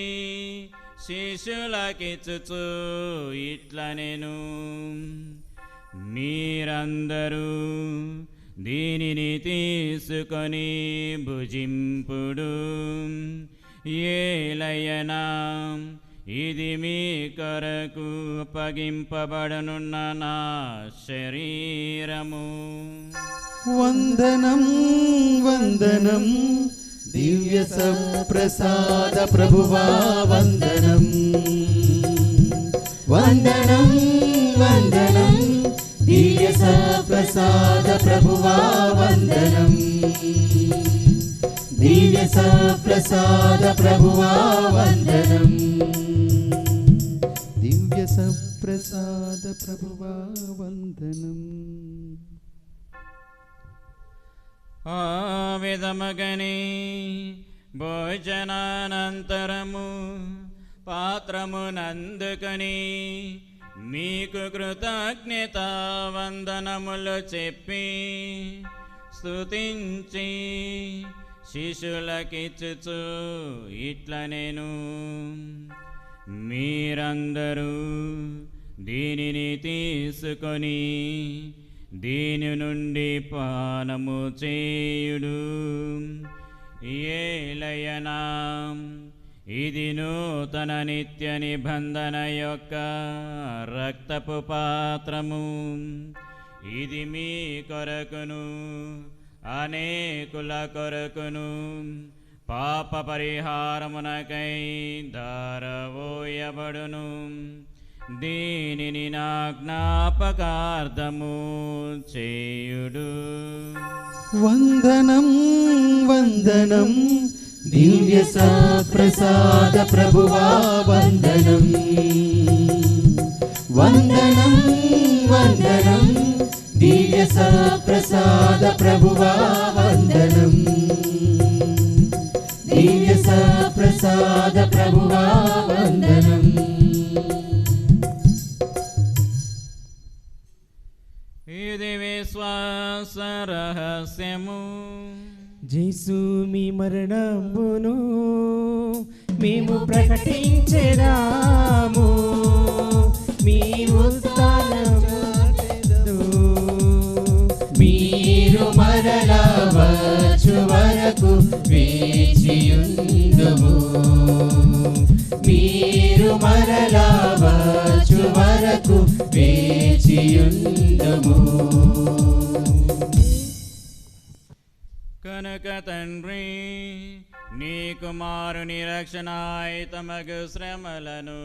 శిష్యులకిచ్చుచు ఇట్లనెను, మీరందరూ దీనిని తీసుకొని భుజింపుడు. ఏలయనా ఇది మీ కొరకు అప్పగింపబడనున్న నా శరీరము. వందనం వందనం దివ్య సంప్రసాద ప్రభువా వందనం. వందనం వందనం దివ్య సంప్రసాద ప్రభువా వందనం. దివ్య సంప్రసాద ప్రభువా వందనం. దివ్య సంప్రసాద ప్రభువా వందనం. ఆ విధముగని భోజనానంతరము పాత్రమునందుకొని మీకు కృతజ్ఞతా వందనములు చెప్పి స్తుతించి శిష్యులకిచ్చుచు ఇట్ల నేను మీరందరూ దీనిని తీసుకొని దీని నుండి పానము చేయుడు. ఏలయనా ఇది నూతన నిత్య నిబంధన యొక్క రక్తపు పాత్రము. ఇది మీ కొరకును అనేకుల కొరకును పాప పరిహారమునకై ధారవోయబడును. దీనిని నా జ్ఞాపకార్థము చేయుడు. వందనం వందనం దివ్య సప్రసాద ప్రభువా వందనం. వందనం వందనం దివ్య సప్రసాద ప్రభువా వందనం. దివ్య సప్రసాద ప్రభువా వందనం. ఇది విశ్వాస రహస్యము. జేసు మీ మరణమును మేము ప్రకటించెదాము, మీ ఉత్థానము మీరు మరలా వచ్చు వరకు వేచియుందుము. మీరు మరలా వచ్చు వరకు వేచియుందుము. కనుక తండ్రి నీ కుమారుని రక్షణాయుతమగు శ్రమలను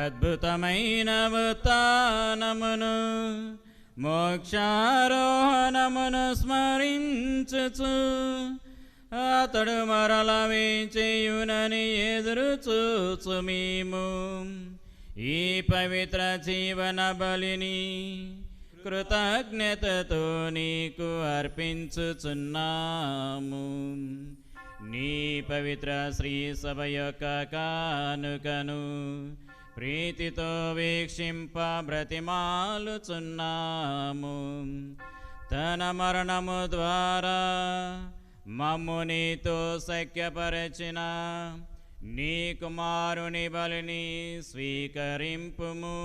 అద్భుతమైన ఉత్థానమును మోక్షారోహణమును స్మరించుచు అతడు మరల వేచేయునని ఎదురు చూచు మేము ఈ పవిత్ర జీవన బలిని కృతజ్ఞతతో నీకు అర్పించుచున్నాము. నీ పవిత్ర శ్రీ సభ యొక్క కానుకను ప్రీతితో వీక్షింప బ్రతిమాలుచున్నాము. తన మరణము ద్వారా మమ్ము నీతో సఖ్యపరచిన నీ కుమారుని బలిని స్వీకరింపుము.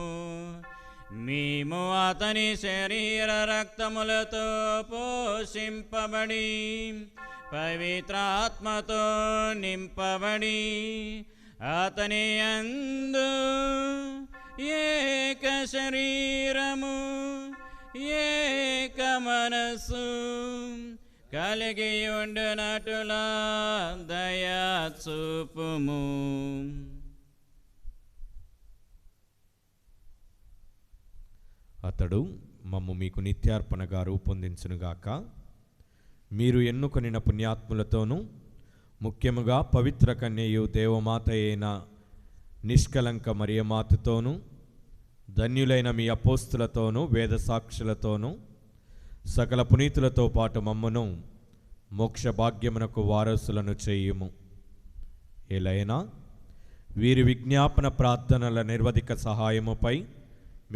మేము అతని శరీర రక్తములతో పోషింపబడి పవిత్రాత్మతో నింపబడి అతని యందు ఏక శరీరము ఏక మనసు కలిగి ఉండునటులా దయా చూపుము. అతడు మమ్ము మీకు నిత్యార్పణగా రూపొందించునుగాక. మీరు ఎన్నుకొనిన పుణ్యాత్ములతోనూ ముఖ్యముగా పవిత్ర కన్యయు దేవమాత అయిన నిష్కలంక మరియమాతతోనూ ధన్యులైన మీ అపోస్తులతోనూ వేద సాక్షులతోనూ సకల పునీతులతో పాటు మమ్మను మోక్ష భాగ్యమునకు వారసులను చేయుము. ఎలైనా వీరి విజ్ఞాపన ప్రార్థనల నిర్వధిక సహాయముపై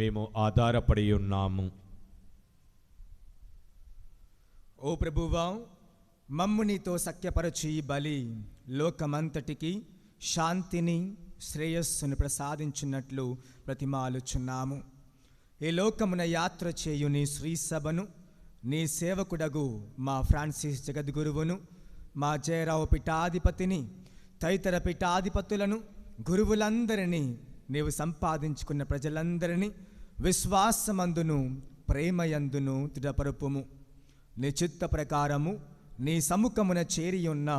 మేము ఆధారపడి ఉన్నాము. ఓ ప్రభువా, మమ్ము నీతో సఖ్యపరచి బలి లోకమంతటికి శాంతిని శ్రేయస్సును ప్రసాదించున్నట్లు ప్రతిమాలుచున్నాము. ఈ లోకమున యాత్ర చేయు నీ శ్రీసభను నీ సేవకుడగు మా ఫ్రాన్సిస్ జగద్గురువును, మా జయరావు పీఠాధిపతిని, తదితర పీఠాధిపతులను, గురువులందరినీ, నీవు సంపాదించుకున్న ప్రజలందరినీ విశ్వాసమందును ప్రేమయందును దృఢపరుపుము. నీ చిత్త ప్రకారము నీ సముఖమున చేరియున్న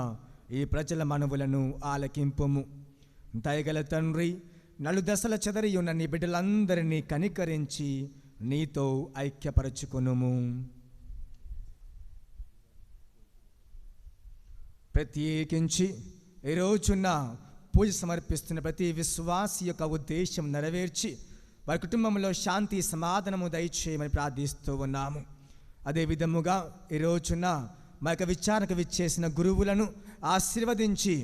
ఈ ప్రజల మనవులను ఆలకింపుము. దయగల తండ్రి, నలుదశల చెదరియున్న నీ బిడ్డలందరినీ కనికరించి నీతో ఐక్యపరచుకునుము. ప్రత్యేకించి ఈరోజున పూజ సమర్పిస్తున్న ప్రతి విశ్వాసి యొక్క ఉద్దేశం నెరవేర్చి వారి కుటుంబంలో శాంతి సమాధానము దయచేయమని ప్రార్థిస్తూ ఉన్నాము. అదే విధముగా ఈరోజున మా యొక్క విచారణకు విచ్చేసిన గురువులను ఆశీర్వదించి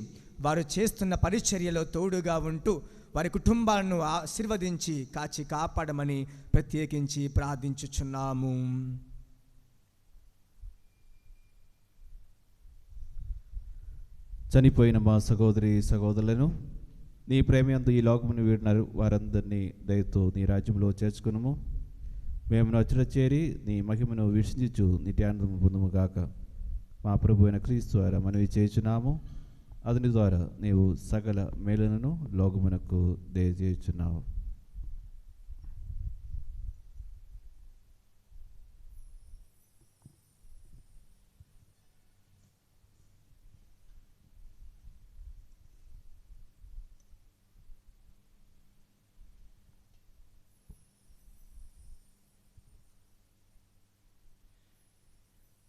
వారు చేస్తున్న పరిచర్యలో తోడుగా ఉంటూ వారి కుటుంబాలను ఆశీర్వదించి కాచి కాపాడమని ప్రత్యేకించి ప్రార్థించుచున్నాము. చనిపోయిన మా సహోదరి సహోదరులను నీ ప్రేమయందు ఈ లోకమును వీడినారు వారందరినీ దయతో నీ రాజ్యంలో చేర్చుకునుము. మేము నచ్చుట చేరి నీ మహిమను వీక్షించు నీటి ఆనందము పొందుము గాక. మా ప్రభు అయిన క్రీస్తు ద్వారా మనవి చేయుచున్నాము. అతని ద్వారా నీవు సకల మేలులను లోకమునకు దయచేయుచున్నావు.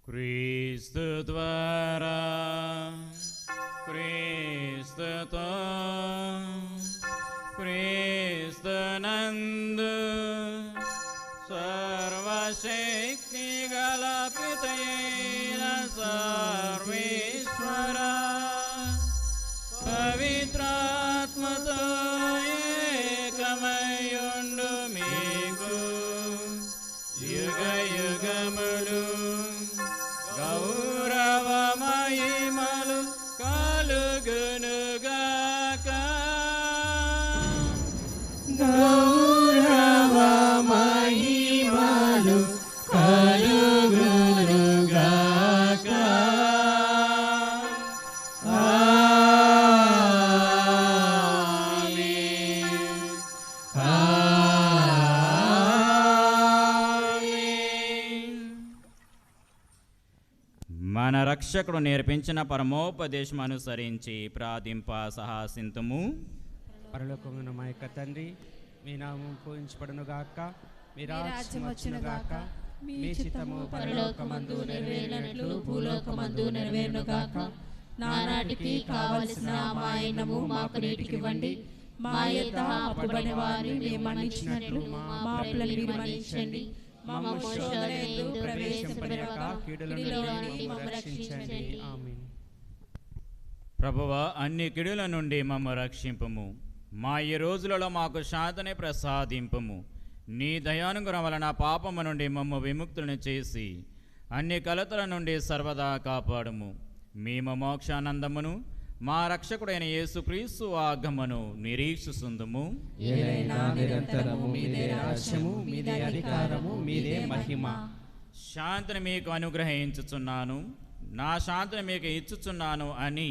క్రీస్తు ద్వారా క్రీస్తుతో క్రీస్తునందు సర్వశక్తి గల పితయైన సర్వేశ్వర పవిత్రాత్మతో ఏకమయుండు మీకు యుగ యుగములు గౌరవ మహిమలు కలుగునుగాక. గౌరవ మహిమలు కలుగునుగాక. మన రక్షకుడు నేర్పించిన పరమోపదేశం అనుసరించి ప్రార్థింప సహాసింతుము. పరలోకమున మా యొక్క తండ్రి, మీ నామం పూజించబడును గాక, మీ రాజ్యం వచ్చును గాక, మీ చిత్తము పరలోకమందు నెరవేరినట్లు భూలోకమందు నెరవేరును గాక. నానాటికి కావలసిన మా అన్నము మాకు నేటికివ్వండి. మా యొద్ద అప్పుబడిన వారిని మేము మన్నించినట్లు మా అప్పులను మీరు మన్నించండి. మమ్మల్ని శోధనయందు ప్రవేశింపనివ్వక కీడుల నుండి మమ్మల్ని రక్షించండి. ఆమేన్. ప్రభువా, అన్ని కిడుల నుండి మమ్మ రక్షింపము. మా ఈ రోజులలో మాకు శాంతిని ప్రసాదింపము. నీ దయానుగ్రహం వలన పాపము నుండి మమ్మ విముక్తులను చేసి అన్ని కలతల నుండి సర్వదా కాపాడుము. మేము మోక్షానందమును మా రక్షకుడైన యేసుక్రీస్తు ఆగమను నిరీక్షిస్తుందుము. ఏలైనా నిరంతరము మీదే రాజ్యము, మీదే అధికారము, మీదే మహిమ. శాంతిని మీకు అనుగ్రహించుచున్నాను, నా శాంతిని మీకు ఇచ్చుచున్నాను అని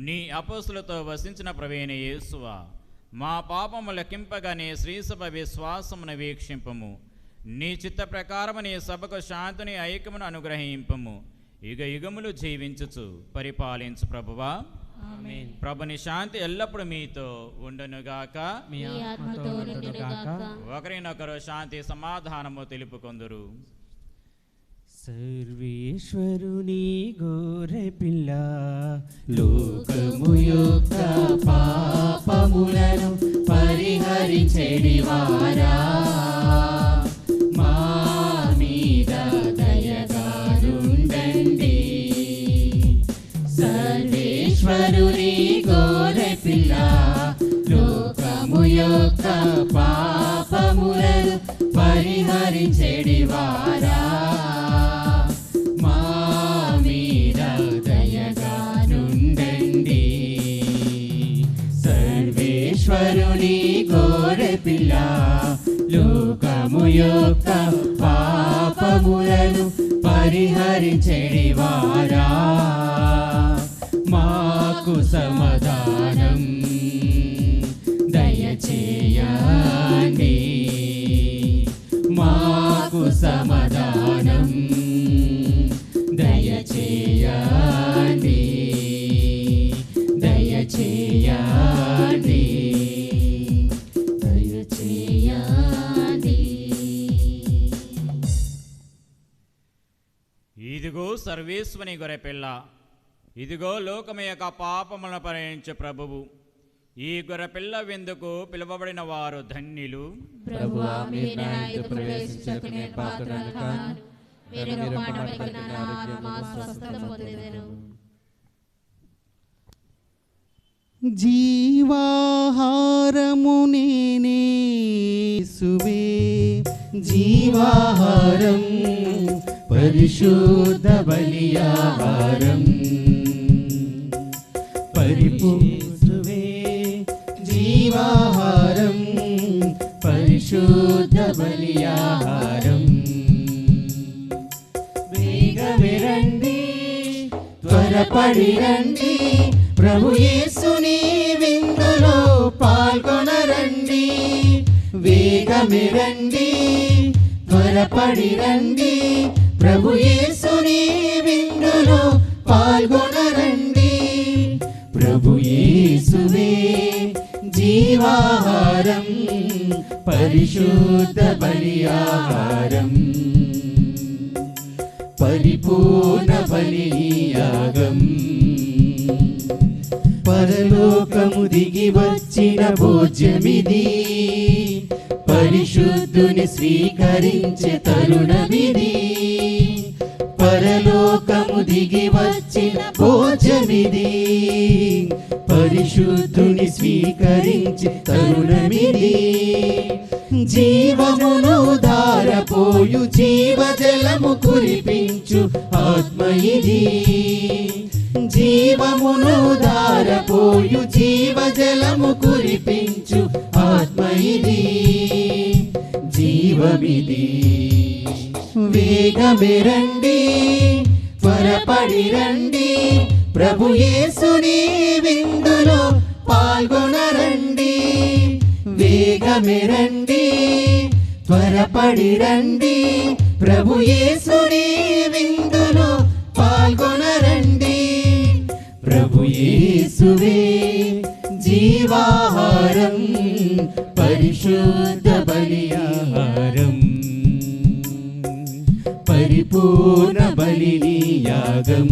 నీ అపోస్తులతో వసించిన ప్రవీణ యేసువా, మా పాపము లెక్కింపగా నీ శ్రీసభ విశ్వాసమును వీక్షింపము. నీ చిత్త ప్రకారము నీ సభకు శాంతిని ఐక్యమును అనుగ్రహింపము. యుగ యుగములు జీవించుచు పరిపాలించు ప్రభువా. ఆమేన్. ప్రభుని శాంతి ఎల్లప్పుడూ మీతో ఉండునుగాక. మీ ఆత్మతో ఉండునుగాక. ఒకరినొకరు శాంతి సమాధానము తెలుపుకొందురు. సర్వేశ్వరుని గోరె పిల్ల, లోకము యొక్క పాపములను పరిహరించెడివారా, మా మీద దయగానుండండి. సర్వేశ్వరుని గోరె పిల్ల, లోకము యొక్క పాపములను పరిహరించెడివారా, మా మీద దయగానుండండి. సర్వేశ్వరుని గోరె పిల్ల, లోకము యొక్క పాపములను పరిహరించెడివారా, మాకు సమాధానం దయచేయండి. మాకు సమాధానం దయచేయండి. దయచేయండి. దయచేయండి. ఇదిగో సర్వేశ్వని గొర్రెపిల్ల, ఇదిగో లోకము యొక్క పాపములను పరిహరించే ప్రభువు. ఈ గొర్రెపిల్ల విందుకు పిలువబడిన వారు ధన్యులు. ప్రభువా, మీరు నా యొద్ద ప్రవేశించుటకు నేను పాత్రుడను కాను. మీరు ఒక మాట పలికిన నా ఆత్మ స్వస్థత పొందెదను. జీవాహారము నేనే యేసువే, జీవాహారం పరిశుద్ధ బలియాహారం. యేసువే జీవాహారం పరిశుద్ధ బలియాహారం. వేగమే రండి త్వరపడి రండి ప్రభు యేసుని విందులో పాల్గొనరండి. వేగమే రండి త్వరపడి రండి ప్రభు యేసుని విందులో పాల్గొనరండి. ప్రభు యేసువే జీవాహారం పరిశుద్ధ బలియాహారం పరిపూర్ణ బలియాగం. పరలోకము దిగి వచ్చిన భోజ్యమిది పరిశుద్ధుని స్వీకరించే తరుణమిది. పరలోకము దిగి వచ్చిన భోజ్యమిది పరిశుద్ధుని స్వీకరించే తరుణమిది. జీవమును ధారపోయు జీవజలము కురిపించు ఆత్మ ఇది. జీవమును ధారపోయు జీవజలము కురిపించు ఆత్మ ఇది. జీవమిది. వేగమే రండి త్వరపడి రండి ప్రభు యేసుని విందులో పాల్గొనరండి. వేగమే రండి త్వరపడి రండి ప్రభు యేసుని విందులో పాల్గొనరండి. ప్రభు యేసువే జీవాహారం పరిశుద్ధ బలియాహారం పరిపూర్ణ బలియాగం.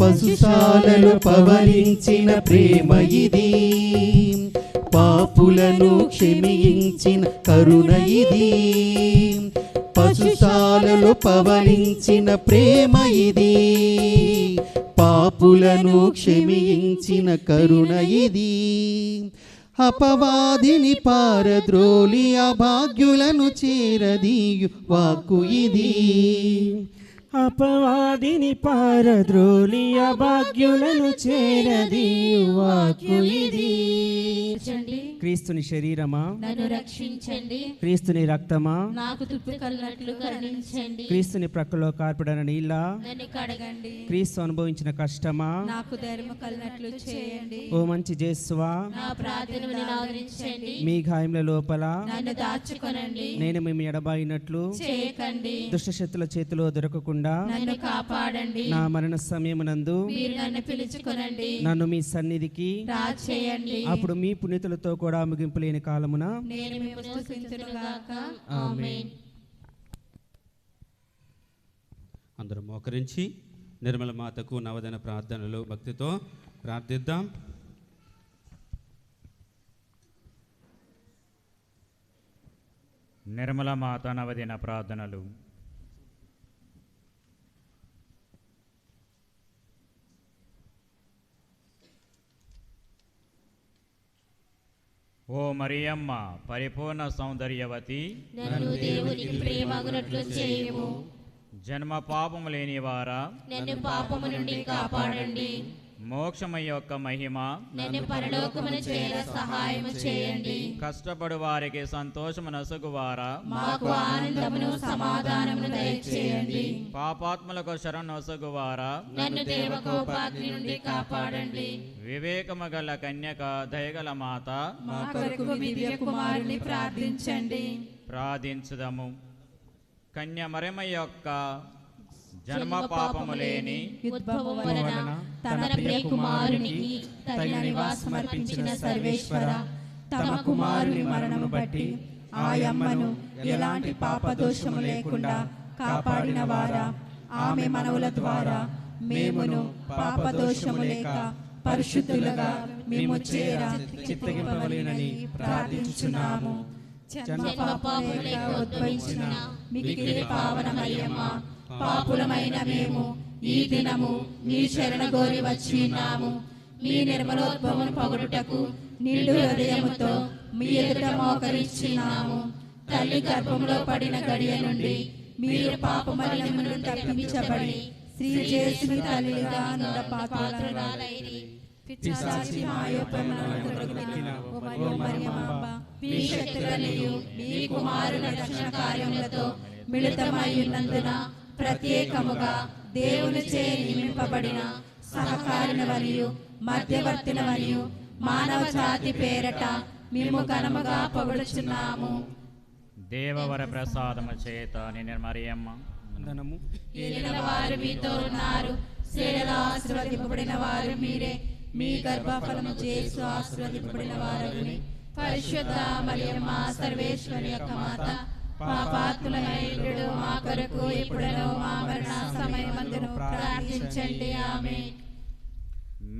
పశుశాలలో పవలించిన ప్రేమ ఇది పాపులను క్షమించిన కరుణ ఇది. పశుశాలలో పవలించిన ప్రేమ ఇది పాపులను క్షమించిన కరుణ ఇది. అపవాదిని పారద్రోలి అభాగ్యులను చేరదీయు వాక్కు ఇది. అపవాదిని పారద్రోలి అభాగ్యులను చేరదీయు వాక్కు ఇది. క్రీస్తుని శరీరమా నన్ను రక్షించండి. క్రీస్తుని రక్తమా నాకు తుప్పు కలనట్లు కరుణించండి. క్రీస్తుని ప్రక్కలో కార్పడిన నీళ్ళ నన్ను కడగండి. క్రీస్తు అనుభవించిన కష్టమా నాకు ధర్మ కలనట్లు చేయండి. ఓ మంచి జేసువా నా ప్రార్థనను ఆదరించండి. మీ గాయముల లోపల నన్ను దాచుకొనండి. నేను మేము ఎడబాయినట్లు చేయకండి. దుష్టశక్తుల చేతిలో దొరకకుండా నన్ను కాపాడండి. నా మరణ సమయమునందు మీరు నన్ను పిలుచుకొనండి. నన్ను మీ సన్నిధికి రాచేయండి. అప్పుడు మీ పునీతులతో కూడా ముగింపు లేని కాలమున నేను మిమ్మల్ని స్తుతింతునుగాక. ఆమేన్. అందరూ మోకరించి నిర్మల మాతకు నవదన ప్రార్థనలు భక్తితో ప్రార్థిద్దాం. నిర్మల మాత నవదిన ప్రార్థనలు. ఓ మరియమ్మ పరిపూర్ణ సౌందర్యవతి, నన్ను దేవునికి ప్రేమగునట్లు చేయుము. జన్మ పాపము లేనివారా, నన్ను పాపము నుండి కాపాడండి. మోక్షము యొక్క మహిమ, నన్ను పరలోకమును చేర సహాయము చేయండి. కష్టపడు వారికి సంతోషము నొసగువారా, మాకు ఆనందమును సమాధానమును దయచేయండి. పాపాత్ములకు శరణు నొసగువారా, నన్ను దేవకోపాగ్ని నుండి కాపాడండి. వివేకము గల కన్యక దయగల మాత, మా కొరకు దివ్య కుమారుని ప్రార్థించండి. ప్రార్థించుదము. కన్య మరియమ్మ యొక్క జన్మ పాపము లేని ఉద్భవం వలన తన ప్రియ కుమారునికి తగిన నివాసం అర్పించిన సర్వేశ్వర, తమ కుమారుని మరణము బట్టి ఆయమ్మను ఎలాంటి పాపదోషము లేకుండా కాపాడిన వారా, ఆమె మనవుల ద్వారా మేమును పాపదోషము లేక పరిశుద్ధులుగా మేము చేర చిత్తగింపవలెనని ప్రార్థించున్నాము. జన్మ పాపము లేక ఉద్భవించిన మిక్కిలి పావన మరియమ్మ, పాపులమైన మేము ఈ దినము మీ శరణ గోరి వచ్చి ఉన్నాము. మీ నిర్మలోద్భవమును పొగడుటకు నిండు హృదయముతో మీ ఎదుట మోకరిస్తున్నాము. తల్లి గర్భంలో పడిన గడియ నుండి మీరు పాపమలినము నుండి తప్పించబడి శ్రీ చేసుని తల్లిగా నుండ పాత్రురాలైరి పిశాచి మాయోపమాన ఓ మరియమ్మ మీ శక్తులనియు మీ కుమారుని రక్షణ కార్యములతో మిళితమై ఉన్నందున ప్రత్యేకముగా దేవునిచే నియమింపబడిన సహకారినవనియు మధ్యవర్తినవనియు మానవ జాతి పేరట మేము ఘనముగా పొగడుచున్నాము. దేవవర ప్రసాదము చేత నిన్న మరియమ్మ వందనము. ఏలిన వారు మీతో ఉన్నారు, స్త్రీలలో ఆశీర్వదింపబడిన వారు మీరే, మీ గర్భఫలము చేసు ఆశీర్వదింపబడిన వారగుని. పరిశుద్ధ మరియమ్మ సర్వేశ్వరి యొక్క మాత, పాపాత్ములైన మా కొరకు ఇప్పుడును మా మరణ సమయమందును ప్రార్థించండి. ఆమేన్.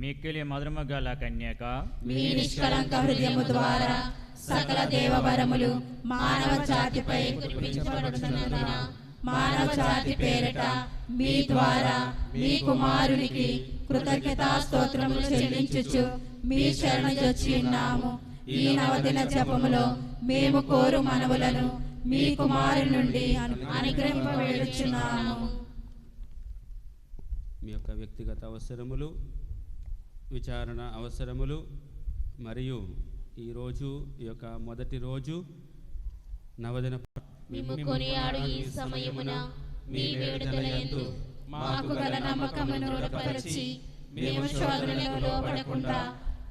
మిక్కిలి మధురము గల కన్యక, మీ నిష్కలంక హృదయము ద్వారా సకల దేవవరములు మానవ జాతిపై కురిపించబడుతున్నందున మానవ జాతి పేరట మీ ద్వారా మీ కుమారునికి కృతజ్ఞతా స్తోత్రములు చెల్లించుచు మీ శరణుజొచ్చి ఉన్నాము. ఈ నవదిన జపములో మేము కోరు మనవులను మీ కుమారుని నుండి అనుగ్రహింపవేడుచున్నాము. మీ యొక్క వ్యక్తిగత అవసరములు, విచారణ అవసరములు మరియు ఈరోజు ఈ యొక్క మొదటి రోజు నవదిన మేము కొనియాడు ఈ సమయమున మీ విడుదలయందు మాకు గల నమ్మకమును దృఢపరచి మేము శోధనలకు లోబడకుండా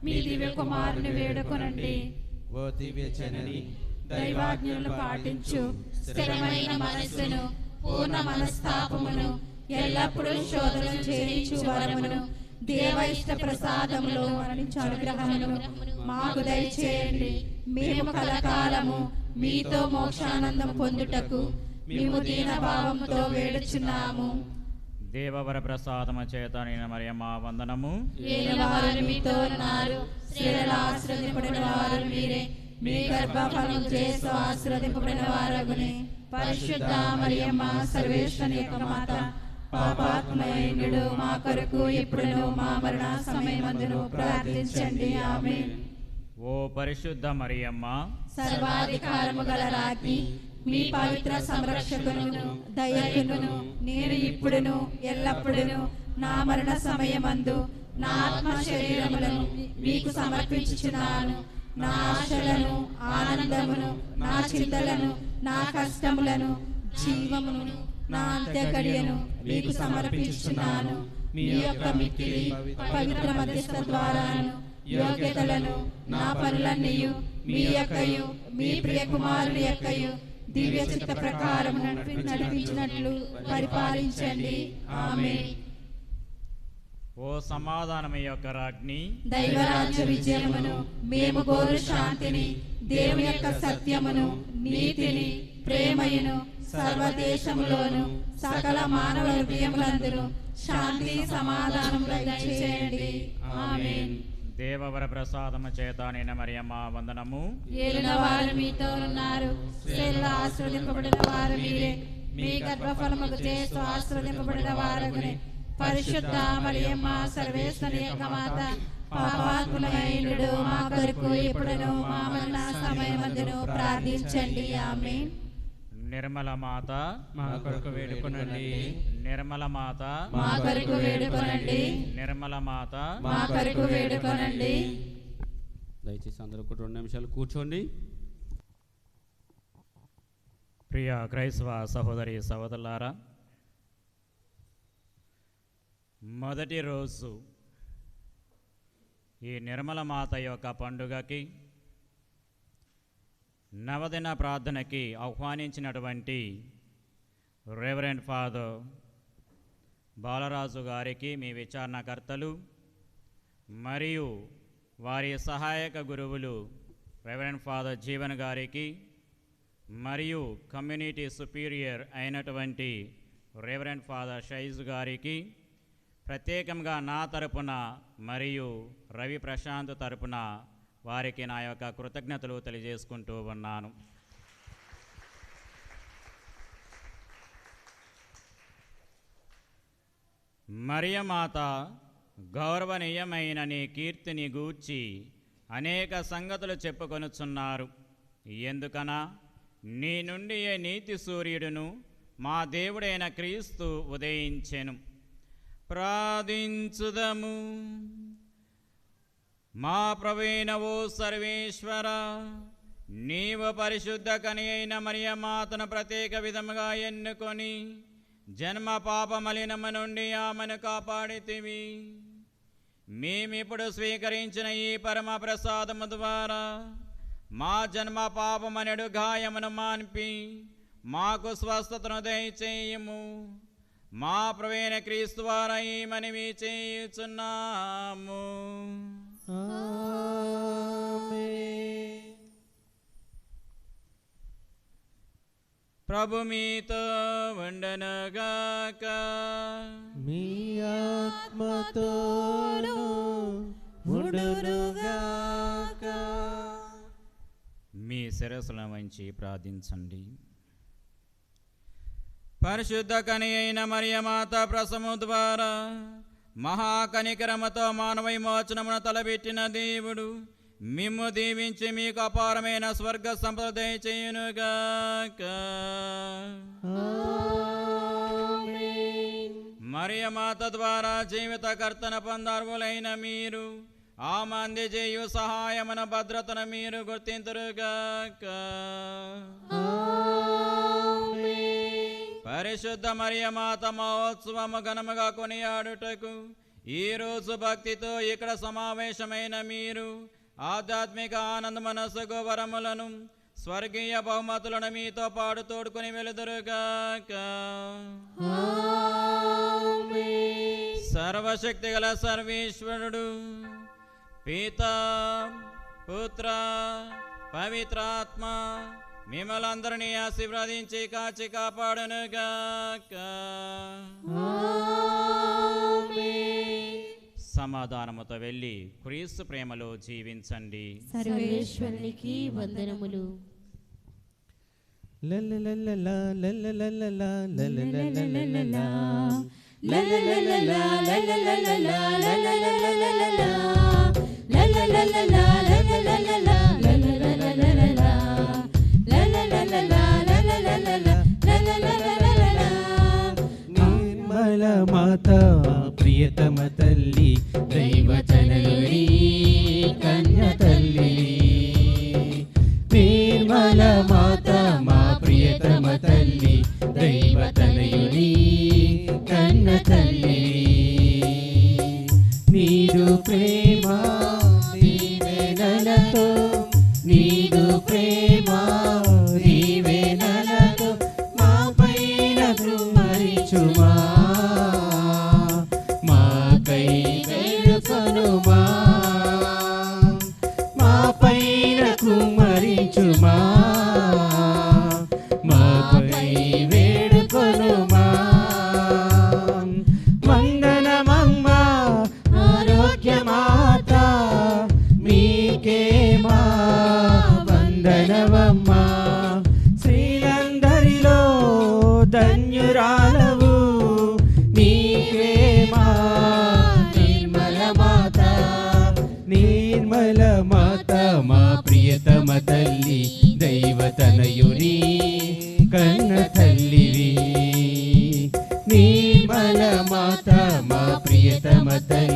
మీ దివ్య కుమారుని వేడుకొనండి. ఓ దివ్య జనని, దైవాజ్ఞలను పాటించు స్థిరమైన మనస్సును, పూర్ణ మనస్తాపమును, ఎల్లప్పుడూ శోధన చేయించు వరమును, దేవ ఇష్ట ప్రసాదములో మరణించు అనుగ్రహమును మాకు దయచేయండి. మేము కలకాలము మీతో మోక్షానందం పొందుటకు మేము దీనభావంతో వేడుచున్నాము. దేవవర ప్రసాదము చేత నిన్న మరియమ్మ వందనము. ఏలినవారు మీతో ఉన్నారు, స్త్రీలలో ఆశీర్వదింపబడిన వారు మీరే, మీ గర్భఫలము చేసు ఆశీర్వదింపబడిన వారగుని. పరిశుద్ధ మరియమ్మ సర్వేశ్వరుని యొక్క మాత, పాపాత్ములైన మా కొరకు ఇప్పుడును మా మరణ సమయమందును ప్రార్థించండి. ఆమేన్. ఓ పరిశుద్ధ మరియమ్మ, సర్వాధికారము గల రాజ్ఞి, మీ పవిత్ర సంరక్షకును దయకును నేను ఇప్పుడును ఎల్లప్పుడును నా మరణ సమయమందు నా ఆత్మ శరీరములను మీకు సమర్పించుచున్నాను. నా ఆశలను, ఆనందమును, నా చింతలను, నా కష్టములను, జీవమును, నా అంత్యగడియను మీకు సమర్పించుచున్నాను. మీ యొక్క మిక్కిలి పవిత్ర మధ్యస్థ ద్వారాను యోగ్యతలను నా పనులన్నీయు మీ యొక్కయు మీ ప్రియ కుమారుని యొక్కయు దివ్య చిత్త ప్రకారం నడిపించినట్లు పరిపాలించండి. ఆమేన్. ఓ సమాధానము యొక్క రాజ్ఞి, దైవరాజ్య విజయమును, మేము కోరు శాంతిని, దేవుని యొక్క సత్యమును, నీతిని, ప్రేమయును సర్వదేశములోను సకల మానవ హృదయములందును శాంతి సమాధానములు దయచేయండి. ఆమేన్. దేవవర ప్రసాదము చేత నిన్న మరియమ్మ వందనము. ఏలిన వారు మీతో ఉన్నారు, స్త్రీలలో ఆశీర్వదింపబడిన వారు మీరే, మీ గర్భఫలముకు చేస్తూ ఆశీర్వదింపబడిన వారగుని. పరిశుద్ధ మరియమ్మ సర్వేశ్వరి యొక్క మాత, పాపాత్ములైన మా కొరకు ఇప్పుడును మా మరణ సమయమందును ప్రార్థించండి. ఆమేన్. నిర్మల మాత, మా కొరకు వేడుకొనండి. నిర్మల మాత, మా కొరకు వేడుకొనండి. నిర్మల మాత, మా కొరకు వేడుకొనండి. దయచేసి అందరూ ఒక 2 నిమిషాలు కూర్చోండి. ప్రియ క్రైస్తవ సహోదరి సహోదరులారా, మొదటి రోజు ఈ నిర్మల మాత యొక్క పండుగకి, నవదిన ప్రార్థనకి ఆహ్వానించినటువంటి రెవరెండ్ ఫాదర్ బాలరాజు గారికి, మీ విచారణకర్తలు మరియు వారి సహాయక గురువులు రెవరెండ్ ఫాదర్ జీవన్ గారికి మరియు కమ్యూనిటీ సుపీరియర్ అయినటువంటి రెవరెండ్ ఫాదర్ షైజ్ గారికి ప్రత్యేకంగా నా తరపున మరియు రవి ప్రశాంత్ తరపున వారికి నా యొక్క కృతజ్ఞతలు తెలియజేసుకుంటూ ఉన్నాను. మరియమాత గౌరవనీయమైన నీ కీర్తిని గూర్చి అనేక సంగతులు చెప్పుకొనుచున్నారు. ఎందుకనా, నీ నుండి ఏ నీతి సూర్యుడును మా దేవుడైన క్రీస్తు ఉదయించెను. ప్రార్థించుదము. మా ప్రభువైనవో సర్వేశ్వర, నీవు పరిశుద్ధ కని అయిన మరియమాతను ప్రత్యేక విధముగా ఎన్నుకొని జన్మ పాప మలినము నుండి ఆమెను కాపాడితివి. మేమిప్పుడు స్వీకరించిన ఈ పరమ ప్రసాదము ద్వారా మా జన్మ పాపమనడు గాయమును మాన్పి మాకు స్వస్థతను దయచేయము. మా ప్రభువైన క్రీస్తు ద్వారా ఈ మనవి చేయుచున్నాము. ప్రభు మీతో ఉండనుగాక. మీ ఆత్మతోను ఉండునుగాక. మీ శిరస్సులను వంచి ప్రార్థించండి. పరిశుద్ధ కని అయిన మరియమాత ప్రసము ద్వారా మహాకనికరమతో మానవ విమోచనమును తలబెట్టిన దేవుడు మిమ్ము దీవించి మీకు అపారమైన స్వర్గ సంపద దయచేయునుగాక. మరియమాత ద్వారా జీవిత కర్తన పొందార్వులైన మీరు ఆమె అందజేయు సహాయమున భద్రతను మీరు గుర్తింతురుగాక. పరిశుద్ధ మరియమాత మహోత్సవము ఘనముగా కొనియాడుటకు ఈరోజు భక్తితో ఇక్కడ సమావేశమైన మీరు ఆధ్యాత్మిక ఆనంద మనసుకు వరములను స్వర్గీయ బహుమతులను మీతో పాటు తోడుకుని వెలుదురుగాక. సర్వశక్తి గల సర్వేశ్వరుడు పితా పుత్ర పవిత్రాత్మ మిమ్మలందరినీ ఆశీర్వదించి కాచి కాపాడునుగాక. సమాధానముతో వెళ్ళి క్రీస్తు ప్రేమలో జీవించండి. సర్వేశ్వరునికి వందనములు. లల్లలల్లలా లల్లలల్లలా లల్లలల్లలా లల్లలల్లలా లల్లలల్లలా లల్లలల్లలా లల్లలల్లలా లల్లలల్లలా లల్లలల్లలా లల్లలల్లలా లల్లలల్లలా లల్లలల్లలా. నిర్మల మాత ప్రియతమ తల్లి దైవజనని కన్య తల్లి. నిర్మల మాత మా ప్రియతమ తల్లి దైవతనయుని కన్య తల్లి. నీదు ప్రేమ దీవెనలతో నీదు ప్రేమ దీవెనలతో మా పైన కుమ్మరించుమా. మాకై వేడుకొనుమా. మా పైన కుమ్మరించుమా. మాపై వేడుకొనుమా. వందనమమ్మ ఆరోగ్యమాత మీకే మా వందనమమ్మ. స్త్రీలందరిలో ధన్యురాలవు నీకే మా నిర్మల మాత. నిర్మల మాత మా ప్రియతమ తల్లి దైవతనయుని కన్న తల్లివి. నిర్మల మాత మా ప్రియతమ తల్లి